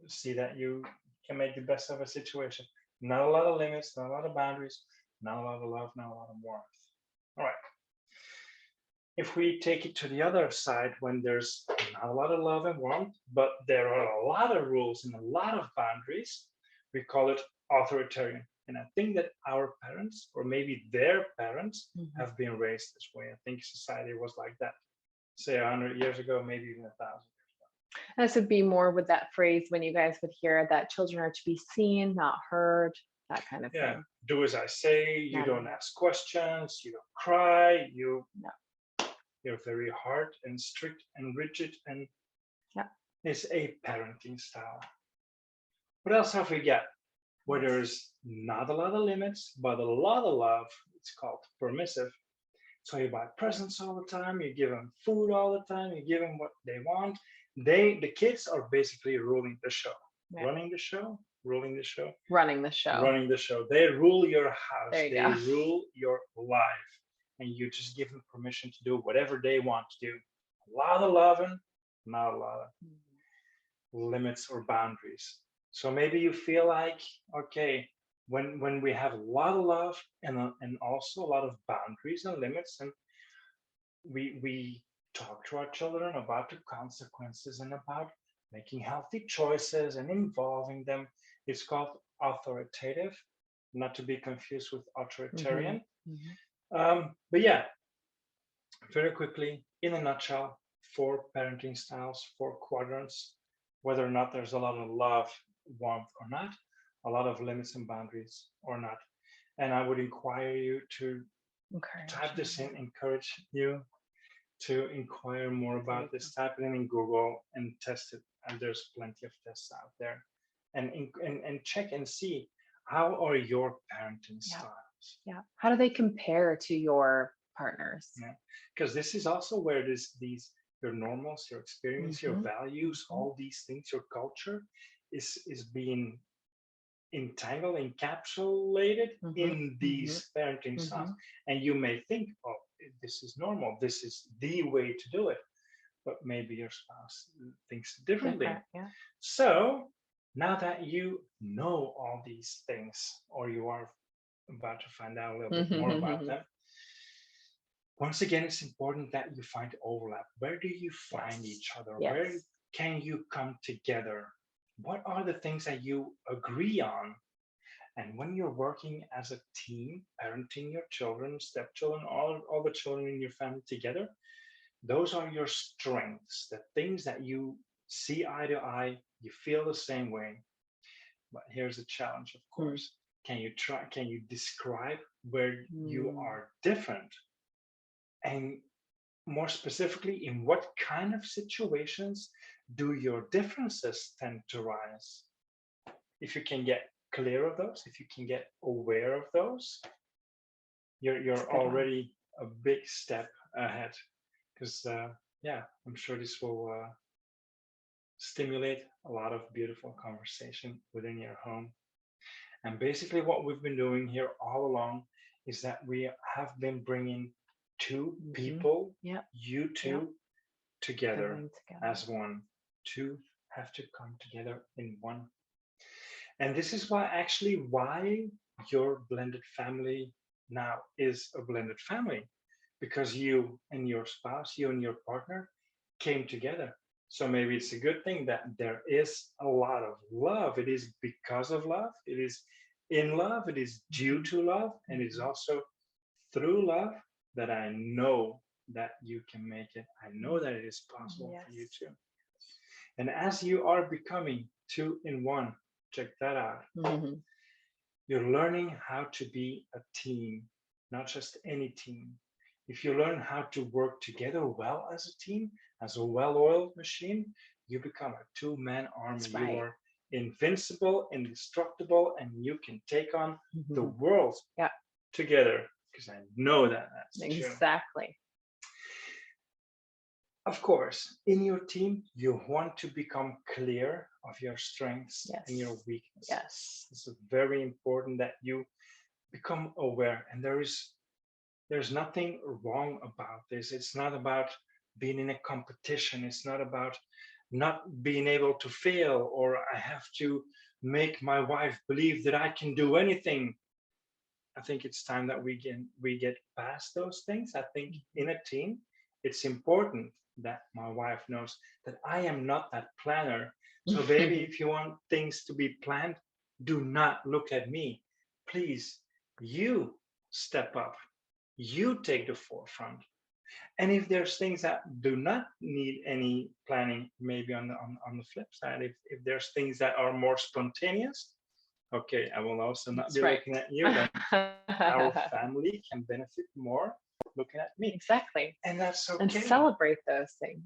see that you can make the best of a situation. Not a lot of limits, not a lot of boundaries, not a lot of love, not a lot of warmth. All right. If we take it to the other side, when there's not a lot of love and warmth, but there are a lot of rules and a lot of boundaries, we call it authoritarian. And I think that our parents, or maybe their parents, have been raised this way. I think society was like that, say 100 years ago, maybe even 1,000. This would be more with that phrase when you guys would hear that children are to be seen, not heard, that kind of Yeah, thing. do as I say. You None don't of it. ask questions. You don't cry. No. You're very hard and strict and rigid, and Yeah. it's a parenting style. What else have we got? Where there's not a lot of limits, but a lot of love. It's called permissive. So you buy presents all the time. You give them food all the time. You give them what they want. The kids are basically ruling the show, Yeah. running the show, ruling the show. Running the show. Running the show. They rule your house. There you They go. rule your life. And you just give them permission to do whatever they want to do. A lot of loving, not a lot of limits or boundaries. So maybe you feel like, okay, when we have a lot of love and also a lot of boundaries and limits, and we talk to our children about the consequences and about making healthy choices and involving them. It's called authoritative, not to be confused with authoritarian. But yeah, very quickly, in a nutshell, 4 parenting styles, 4 quadrants, whether or not there's a lot of love, warmth or not, a lot of limits and boundaries or not. And I would inquire you to type this in, encourage you to inquire more about this. Type it in Google and test it. And there's plenty of tests out there. And check and see, how are your parenting styles? Yeah. How do they compare to your partners? Yeah, because this is also where these your normals, your experience, your values, all these things, your culture is being entangled, encapsulated in these parenting styles. And you may think, oh, this is normal, this is the way to do it, but maybe your spouse thinks differently. Yeah. So now that you know all these things, or you are about to find out a little bit more about them, once again, it's important that you find overlap. Where do you find each other? Where can you come together? What are the things that you agree on? And when you're working as a team, parenting your children, stepchildren, all the children in your family together, those are your strengths, the things that you see eye to eye, you feel the same way. But here's a challenge, of course. Can you describe where you are different? And more specifically, in what kind of situations do your differences tend to rise? If you can get clear of those, if you can get aware of those, you're already a big step ahead. Because I'm sure this will stimulate a lot of beautiful conversation within your home. And basically what we've been doing here all along is that we have been bringing 2 people, you two, together as one. 2 have to come together in one. And this is why your blended family now is a blended family, because you and your spouse, you and your partner came together. So maybe it's a good thing that there is a lot of love. It is because of love. It is in love. It is due to love. And it's also through love that I know that you can make it. I know that it is possible for you too. And as you are becoming 2 in 1, check that out. You're learning how to be a team, not just any team. If you learn how to work together well as a team, as a well-oiled machine, you become a 2-man army. You are invincible, indestructible, and you can take on the world together. Because I know that that's true. Exactly. Of course, in your team, you want to become clear of your strengths and your weaknesses. It's very important that you become aware. And there's nothing wrong about this. It's not about being in a competition. It's not about not being able to fail, or I have to make my wife believe that I can do anything. I think it's time that we get past those things. I think in a team, it's important that my wife knows that I am not that planner. So baby, if you want things to be planned, do not look at me. Please, you step up. You take the forefront. And if there's things that do not need any planning, maybe on the flip side, if there's things that are more spontaneous, okay, I will also not That's be right. looking at you. Then our family can benefit more looking at me. Exactly. And that's And okay. celebrate those things.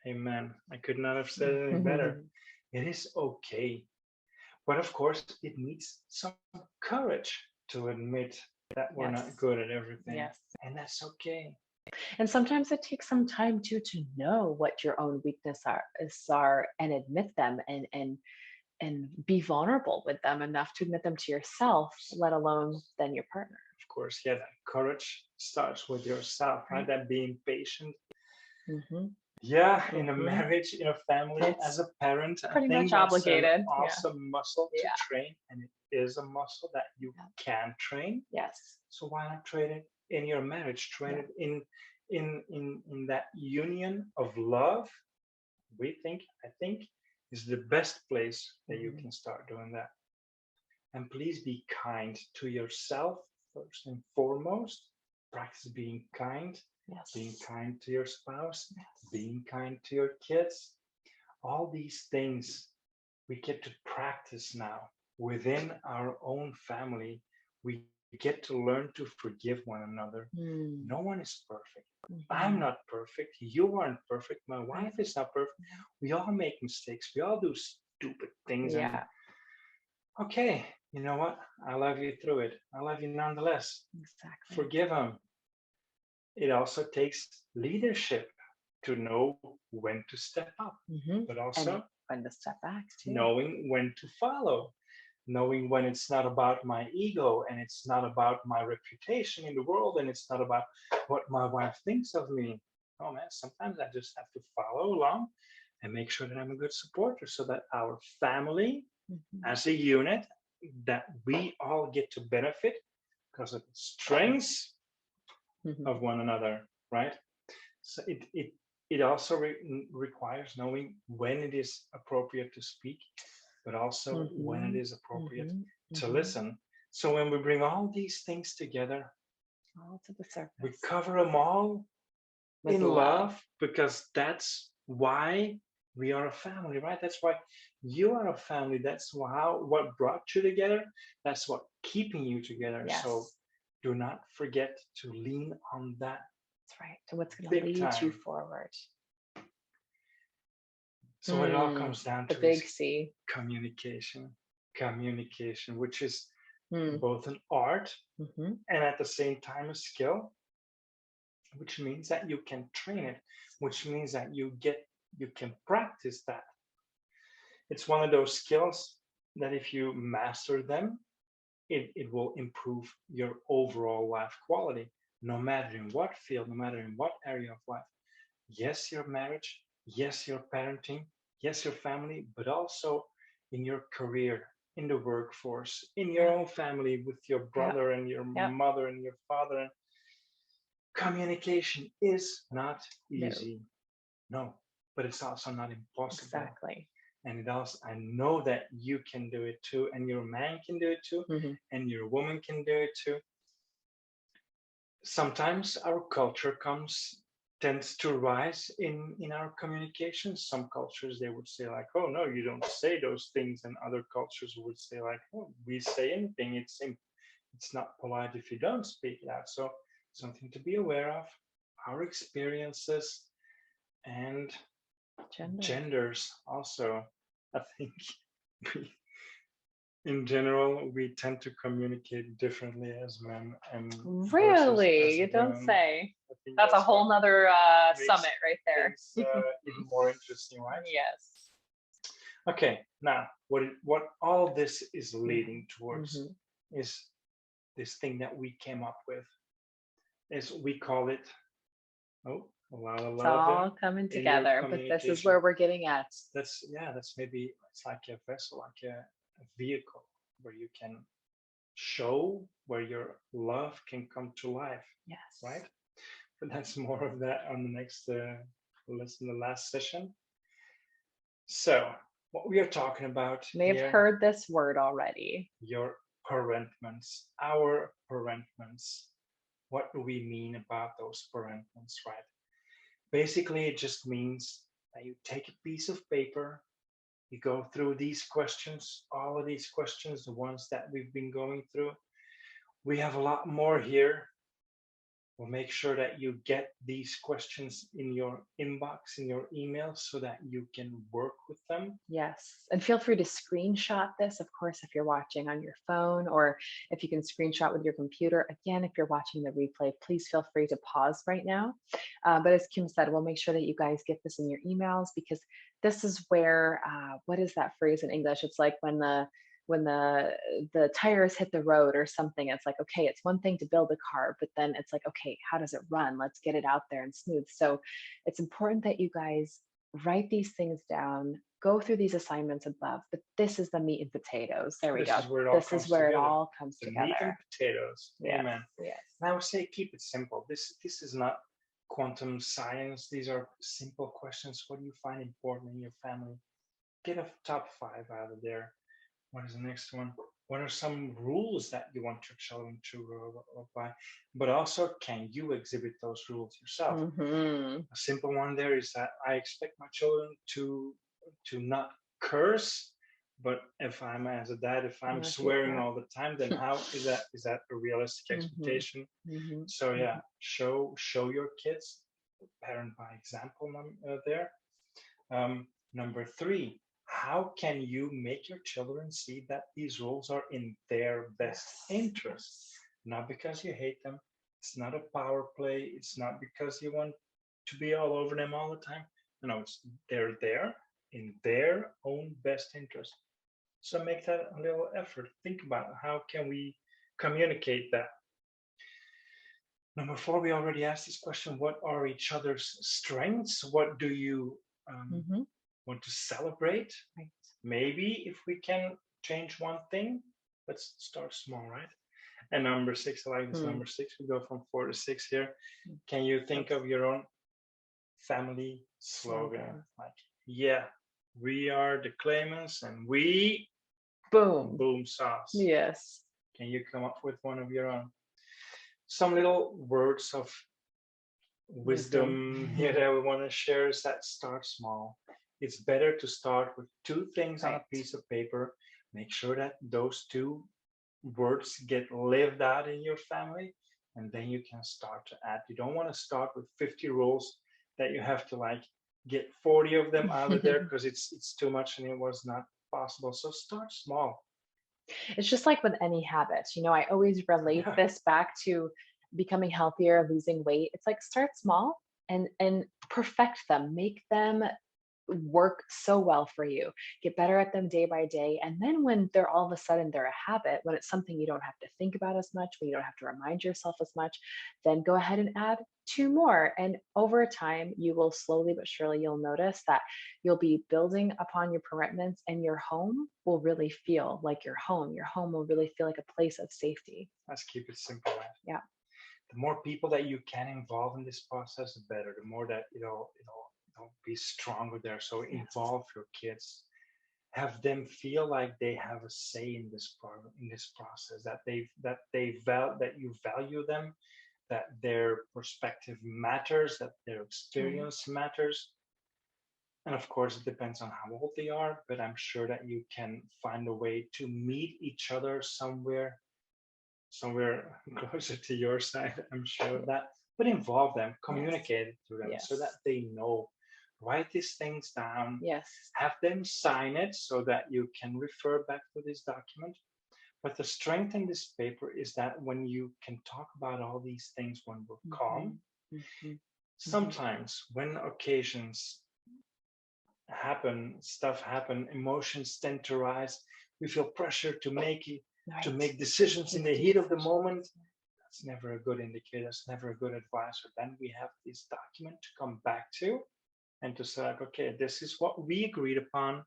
Amen. I could not have said it any better. It is okay. But of course, it needs some courage to admit that we're Yes. not good at everything. Yes. And that's okay. And sometimes it takes some time too to know what your own weaknesses are and admit them and be vulnerable with them enough to admit them to yourself, let alone then your partner. Of course, yeah, that courage starts with yourself, right? That being patient. Mm-hmm. Yeah, in a marriage, in a family, It's as a parent, I pretty think much that's obligated. an awesome muscle to Yeah. train, and it is a muscle that you can train. Yes. So why not train it in your marriage? Train it in that union of love. I think, is the best place that you can start doing that. And please be kind to yourself first and foremost. Practice being kind. Yes. Being kind to your spouse, being kind to your kids. All these things we get to practice now within our own family. We get to learn to forgive one another. No one is perfect. I'm not perfect. You aren't perfect. My wife is not perfect. We all make mistakes. We all do stupid things. Yeah. And okay, you know what? I love you through it. I love you nonetheless. Exactly. Forgive them. It also takes leadership to know when to step up, but also and when to step back too. knowing when to follow, knowing when it's not about my ego and it's not about my reputation in the world and it's not about what my wife thinks of me. Oh man, sometimes I just have to follow along and make sure that I'm a good supporter so that our family as a unit, that we all get to benefit because of the strengths of one another, right? So it also requires knowing when it is appropriate to speak, but also when it is appropriate to listen. So when we bring all these things together, all to the surface, we cover them all in love, because that's why we are a family, right? That's why you are a family. That's what brought you together. That's what keeping you together. Yes. So do not forget to lean on that. That's right. So what's going to lead you forward? So what it all comes down to the big is C. communication. Communication, which is both an art and at the same time a skill, which means that you can train it, which means that you can practice that. It's one of those skills that if you master them, it will improve your overall life quality, no matter in what field, no matter in what area of life. Yes, your marriage, yes, your parenting, yes, your family, but also in your career, in the workforce, in your own family with your brother and your mother and your father. Communication is not easy. No, but it's also not impossible. Exactly. And it also, I know that you can do it too, and your man can do it too, and your woman can do it too. Sometimes our culture tends to rise in our communication. Some cultures, they would say like, oh no, you don't say those things, and other cultures would say like, oh, we say anything. It's not polite if you don't speak it out. So something to be aware of, our experiences and genders also. I think in general, we tend to communicate differently as men and really, you don't say. That's a whole nother summit right there. Even more interesting, right? Yes. Okay, now what all this is leading towards is this thing that we came up with. Is we call it A lot of It's love all coming in your together, but this is communication. where we're getting at. That's maybe it's like a vessel, like a vehicle where you can show where your love can come to life, Yes. right? But that's more of that on the next lesson, the last session. So what we are talking about May have here, heard this word already. your parentments, our parentments. What do we mean about those parentments, right? Basically, it just means that you take a piece of paper, you go through these questions, all of these questions, the ones that we've been going through. We have a lot more here. We'll make sure that you get these questions in your inbox, in your email, so that you can work with them. Yes. And feel free to screenshot this, of course, if you're watching on your phone, or if you can screenshot with your computer. Again, if you're watching the replay, please feel free to pause right now. But as Kim said, we'll make sure that you guys get this in your emails, because this is where, what is that phrase in English? It's like when the tires hit the road or something. It's like, okay, it's one thing to build a car, but then it's like, okay, how does it run? Let's get it out there and smooth. So it's important that you guys write these things down, go through these assignments above, but this is the meat and potatoes. There we This go. is where it all This comes is where it together. all comes The meat and together. potatoes. Yes, Amen. yes. And I would say keep it simple. This is not quantum science. These are simple questions. What do you find important in your family? Get a top 5 out of there. What is the next one? What are some rules that you want your children to apply? But also, can you exhibit those rules yourself? Mm-hmm. A simple one there is that I expect my children to not curse, but if I'm as a dad, if I'm swearing all the time, then how is that a realistic expectation? Mm-hmm. So yeah, show your kids, parent by example there. Number 3, how can you make your children see that these rules are in their best interest? Not because you hate them. It's not a power play. It's not because you want to be all over them all the time. No, they're there in their own best interest. So make that a little effort. Think about how can we communicate that. Number 4, we already asked this question. What are each other's strengths? What do you want to celebrate? Right. Maybe if we can change one thing, let's start small, right? And number 6, I like this number 6. We go from 4 to 6 here. Can you think of your own family slogan? Like, yeah, we are the Claimants and we boom sauce. Yes. Can you come up with one of your own? Some little words of wisdom here that we want to share is that start small. It's better to start with 2 things on a piece of paper. Make sure that those 2 words get lived out in your family, and then you can start to add. You don't want to start with 50 rules that you have to like get 40 of them out of there, because it's too much and it was not possible. So start small. It's just like with any habits. I always relate this back to becoming healthier, losing weight. It's like start small and perfect them, make them work so well for you, get better at them day by day. And then when they're all of a sudden they're a habit, when it's something you don't have to think about as much, when you don't have to remind yourself as much, then go ahead and add 2 more. And over time, you will slowly but surely, you'll notice that you'll be building upon your commitments, and your home will really feel like your home. Your home will really feel like a place of safety. Let's keep it simple, right? Yeah. The more people that you can involve in this process, the better. The more that be stronger there. So involve your kids, have them feel like they have a say in this process, that you value them, that their perspective matters, that their experience matters. And of course, it depends on how old they are, but I'm sure that you can find a way to meet each other somewhere closer to your side. I'm sure of that. But involve them, communicate it to them so that they know. Write these things down. Yes. Have them sign it so that you can refer back to this document. But the strength in this paper is that when you can talk about all these things when we're calm, sometimes when occasions happen, stuff happen, emotions tend to rise. We feel pressure to make decisions in the heat of the moment. that's never a good indicator. That's never a good advisor. Then we have this document to come back to and to say, like, okay, this is what we agreed upon.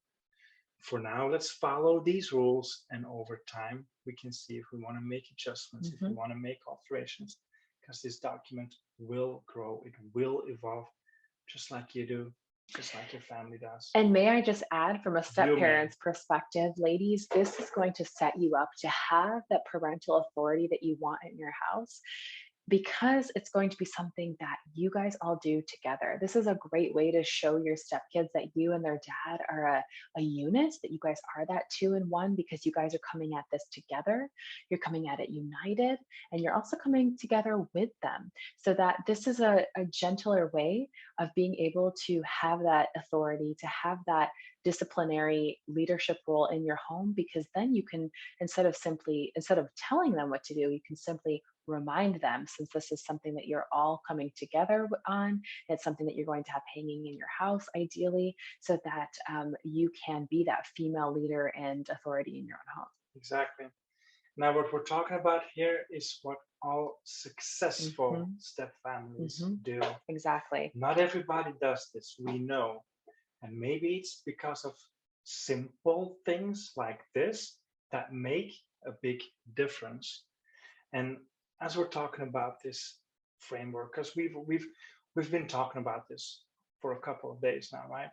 For now, let's follow these rules. And over time, we can see if we want to make adjustments, if we want to make alterations, because this document will grow, it will evolve, just like you do, just like your family does. And may I just add, from a step You may. parent's perspective, ladies, this is going to set you up to have that parental authority that you want in your house, because it's going to be something that you guys all do together. This is a great way to show your stepkids that you and their dad are a unit, that you guys are that 2 in 1, because you guys are coming at this together. You're coming at it united, and you're also coming together with them. So that this is a gentler way of being able to have that authority, to have that disciplinary leadership role in your home, because then you can, instead of telling them what to do, you can simply remind them, since this is something that you're all coming together on. It's something that you're going to have hanging in your house, ideally, so that you can be that female leader and authority in your own home. Exactly. Now, what we're talking about here is what all successful step families do. Exactly. Not everybody does this, we know. And maybe it's because of simple things like this that make a big difference. And as we're talking about this framework, because we've been talking about this for a couple of days now, right?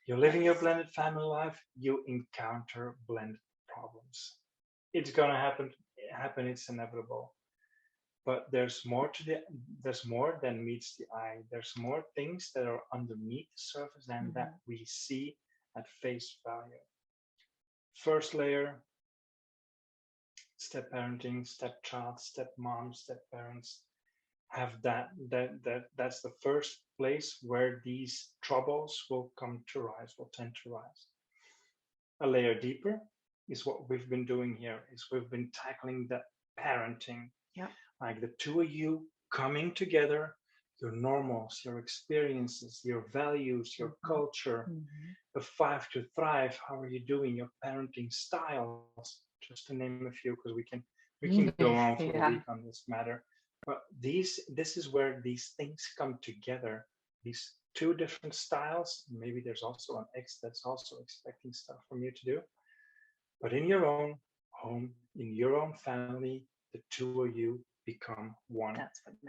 You're living your blended family life, you encounter blended problems. It's gonna happen, it's inevitable. But there's more than meets the eye. There's more things that are underneath the surface than that we see at face value. First layer, step parenting, stepchild, stepmom, step parents have that's the first place where these troubles will tend to rise. A layer deeper is what we've been doing here, is we've been tackling the parenting. Yeah. Like the 2 of you coming together, your normals, your experiences, your values, your culture, the 5 to thrive, how are you doing, your parenting styles, just to name a few, because we can go on for a week on this matter. But this is where these things come together, these 2 different styles. Maybe there's also an ex that's also expecting stuff from you to do. But in your own home, in your own family, the 2 of you become one.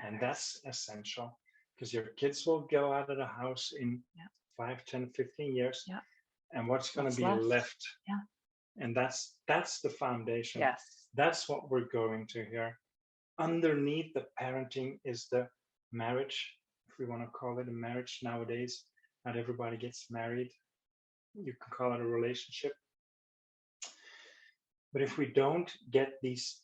And that's essential, because your kids will go out of the house in 5, 10, 15 years. And what's going to be left? And that's the foundation. Yes. That's what we're going to hear. Underneath the parenting is the marriage, if we want to call it a marriage nowadays. Not everybody gets married. You can call it a relationship. But if we don't get these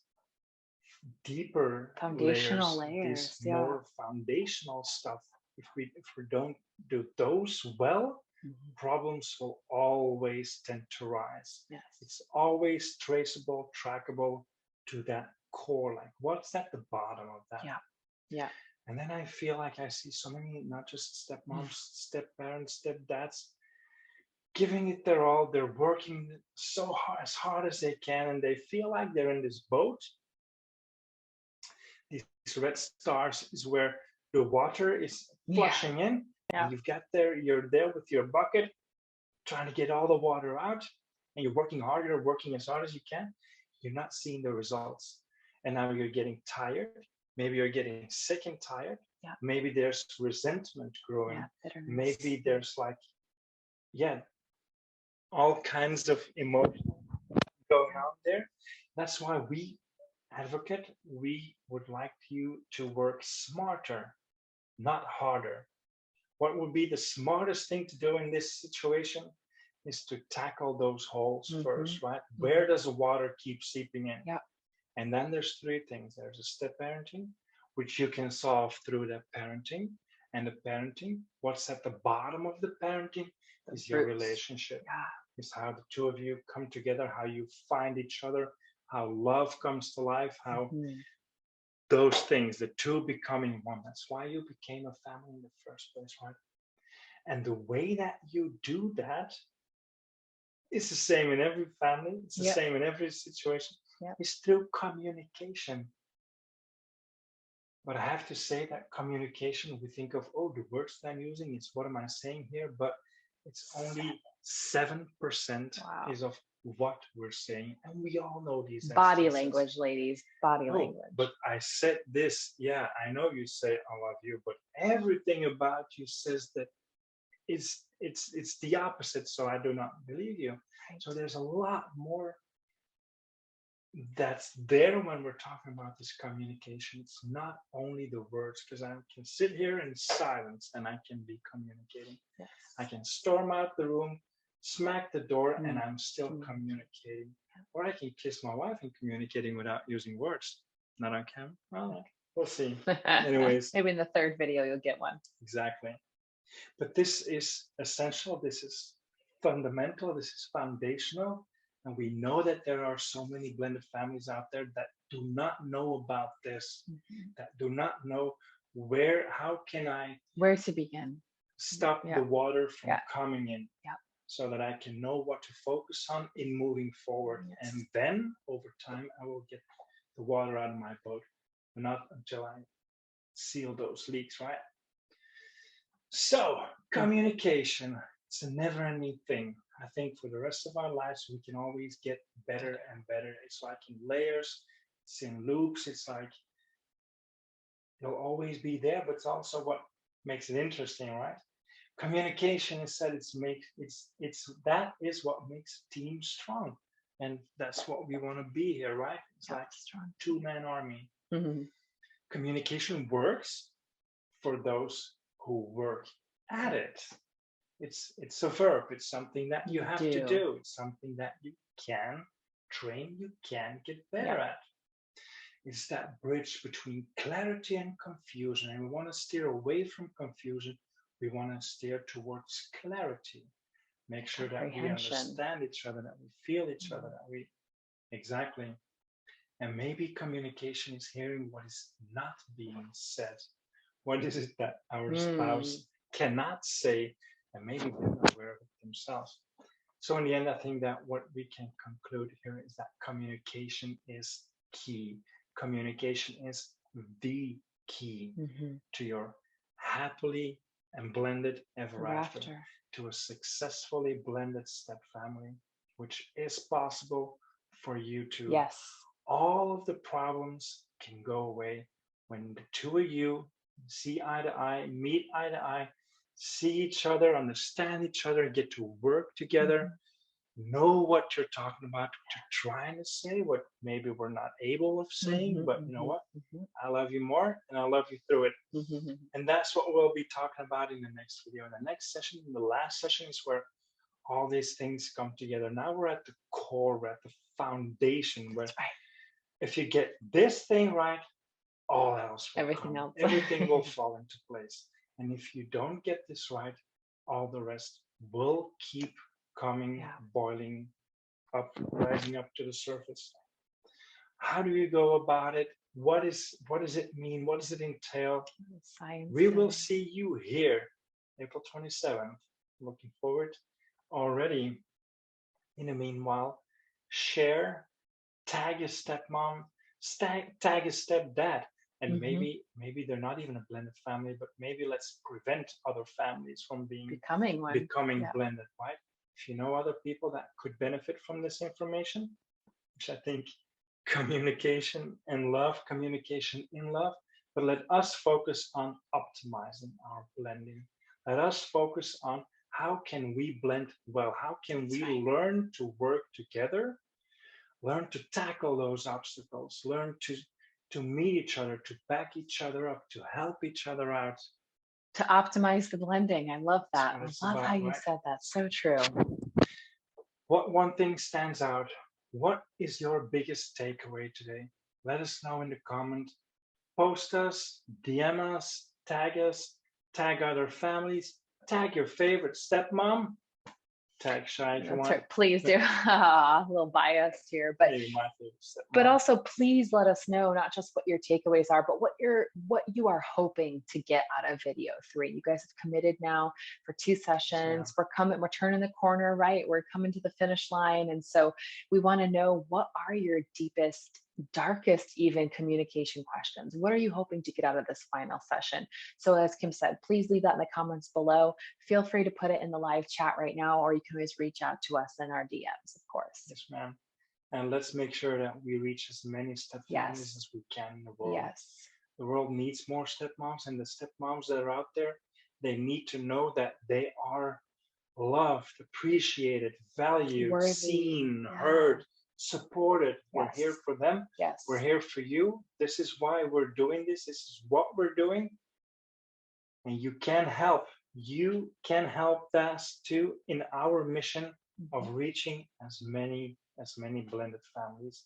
deeper foundational layers, this more foundational stuff, if we don't do those well, problems will always tend to rise. Yes. It's always traceable, trackable to that core, like what's at the bottom of that. Yeah. And then I feel like I see so many, not just stepmoms, step parents, stepdads, giving it their all. They're working so hard, as hard as they can, and they feel like they're in this boat. These red stars is where the water is flushing in. And you're there with your bucket, trying to get all the water out, and you're working hard, you're working as hard as you can. You're not seeing the results. And now you're getting tired. Maybe you're getting sick and tired. Maybe there's resentment growing. Maybe there's all kinds of emotions going on there. That's why we advocate, we would like you to work smarter, not harder. What would be the smartest thing to do in this situation is to tackle those holes first, right? Where does the water keep seeping in? And then there's 3 things. There's a step parenting, which you can solve through the parenting. And the parenting, what's at the bottom of the parenting is your relationship. It's how the 2 of you come together, how you find each other, how love comes to life, how those things, the 2 becoming one. That's why you became a family in the first place, right? And the way that you do that is the same in every family. It's the same in every situation. It's through communication. But I have to say that communication, we think of, oh, the words that I'm using, it's what am I saying here? But it's only 7% Wow. is of what we're saying. And we all know these Body instances. language, ladies, body Oh, language. but I said this. Yeah, I know you say I love you, but everything about you says that it's the opposite. So I do not believe you. Right. So there's a lot more that's there when we're talking about this communication. It's not only the words, because I can sit here in silence and I can be communicating. Yes. I can storm out the room, smack the door, and I'm still Mm. communicating. Or I can kiss my wife and communicating without using words. Not on camera. Well, we'll see. Anyways. Maybe in the third video you'll get one. Exactly. But this is essential. This is fundamental. This is foundational. And we know that there are so many blended families out there that do not know about this, that do not know how can I Where to begin? stop Yeah. the water from Yeah. coming in, Yeah. so that I can know what to focus on in moving forward. Yes. And then over time, I will get the water out of my boat, but not until I seal those leaks, right? So communication, it's a never-ending thing. I think for the rest of our lives, we can always get better and better. It's like in layers, it's in loops. It's like it'll always be there, but it's also what makes it interesting, right? Communication is said that is what makes teams strong, and that's what we want to be here, right? It's like strong two-man army. Mm-hmm. Communication works for those who work at it. It's a verb. It's something that you have to do. It's something that you can train, you can get better at. It's that bridge between clarity and confusion. And we want to steer away from confusion. We want to steer towards clarity. Make sure that we understand each other, that we feel each other, that we exactly. And maybe communication is hearing what is not being said. What is it that our spouse cannot say, and maybe they're not aware of it themselves? So in the end, I think that what we can conclude here is that communication is key. Communication is the key to your happily and blended ever after, to a successfully blended step family, which is possible for you to. Yes. All of the problems can go away when the two of you see eye to eye, meet eye to eye, see each other, understand each other, get to work together, know what you're talking about, what you're trying to say, what maybe we're not able of saying, but you know what? I love you more and I love you through it. And that's what we'll be talking about in the next video. In the next session, in the last session, is where all these things come together. Now we're at the core, we're at the foundation, where if you get this thing right, all else will everything will fall into place. And if you don't get this right, all the rest will keep coming, boiling up, rising up to the surface. How do you go about it? What does it mean? What does it entail? Science. We will see you here, April 27th. Looking forward already. In the meanwhile, share, tag your stepmom, tag your stepdad, and maybe they're not even a blended family, but maybe let's prevent other families from becoming blended, right? If you know other people that could benefit from this information, which I think communication in love, but let us focus on optimizing our blending. Let us focus on how can we blend well? How can we learn to work together? Learn to tackle those obstacles, learn to meet each other, to back each other up, to help each other out. To optimize the blending. I love that. I love how you said that. So true. What one thing stands out? What is your biggest takeaway today? Let us know in the comment. Post us, DM us, tag other families, tag your favorite stepmom. Tag Shy if you want. Please do. A little biased here, but also please let us know not just what your takeaways are, but what you are hoping to get out of video 3. You guys have committed now for 2 sessions. We're turning the corner, right? We're coming to the finish line, and so we want to know, what are your deepest darkest even communication questions. What are you hoping to get out of this final session? So as Kim said, please leave that in the comments below. Feel free to put it in the live chat right now, or you can always reach out to us in our DMs, of course. Yes, ma'am. And let's make sure that we reach as many step families as we can in the world. Yes. The world needs more stepmoms, and the stepmoms that are out there, they need to know that they are loved, appreciated, valued, Worthy. seen, Yeah. heard, supported. We're Yes. here for them. Yes. We're here for you. This is why we're doing this. This is what we're doing. And you can help. You can help us too in our mission of reaching as many blended families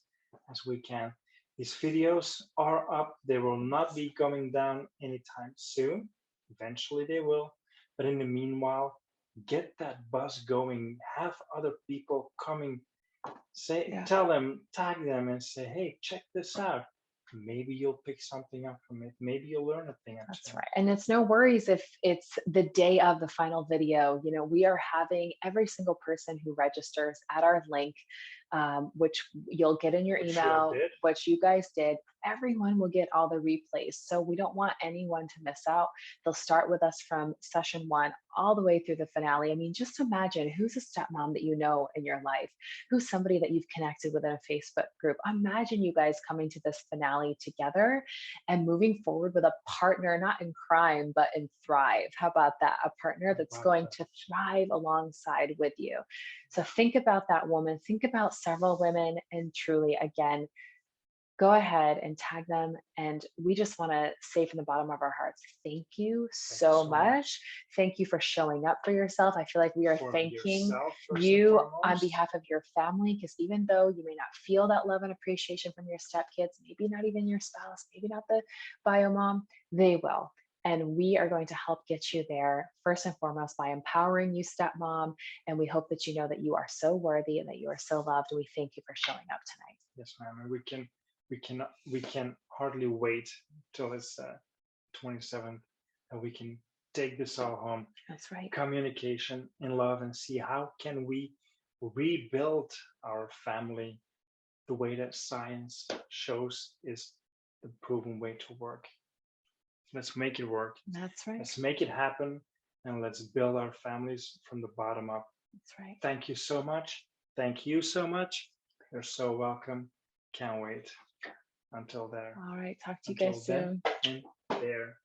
as we can. These videos are up. They will not be coming down anytime soon. Eventually they will. But in the meanwhile, get that buzz going. Have other people coming. Tell them, tag them, and say, hey, check this out. Maybe you'll pick something up from it. Maybe you'll learn a thing or two. That's right. And it's no worries if it's the day of the final video. You know, we are having every single person who registers at our link, which you'll get in your email, which you guys did. Everyone will get all the replays. So we don't want anyone to miss out. They'll start with us from session 1 all the way through the finale. I mean, just imagine who's a stepmom that you know in your life, who's somebody that you've connected with in a Facebook group. Imagine you guys coming to this finale together and moving forward with a partner, not in crime, but in thrive. How about that? A partner that's going to thrive alongside with you. So think about that woman, think about several women, and truly, again, go ahead and tag them. And we just want to say from the bottom of our hearts, thank you so much. Thank you for showing up for yourself. I feel like we are thanking you on behalf of your family, because even though you may not feel that love and appreciation from your stepkids, maybe not even your spouse, maybe not the bio mom, they will. And we are going to help get you there, first and foremost, by empowering you, stepmom. And we hope that you know that you are so worthy and that you are so loved. And we thank you for showing up tonight. Yes, ma'am. And we can hardly wait till it's 27th, and we can take this all home. That's right. Communication in love, and see how can we rebuild our family the way that science shows is the proven way to work. Let's make it work. That's right. Let's make it happen, and let's build our families from the bottom up. That's right. Thank you so much. Thank you so much. You're so welcome. Can't wait. Until there. All right. Talk to you guys soon. There.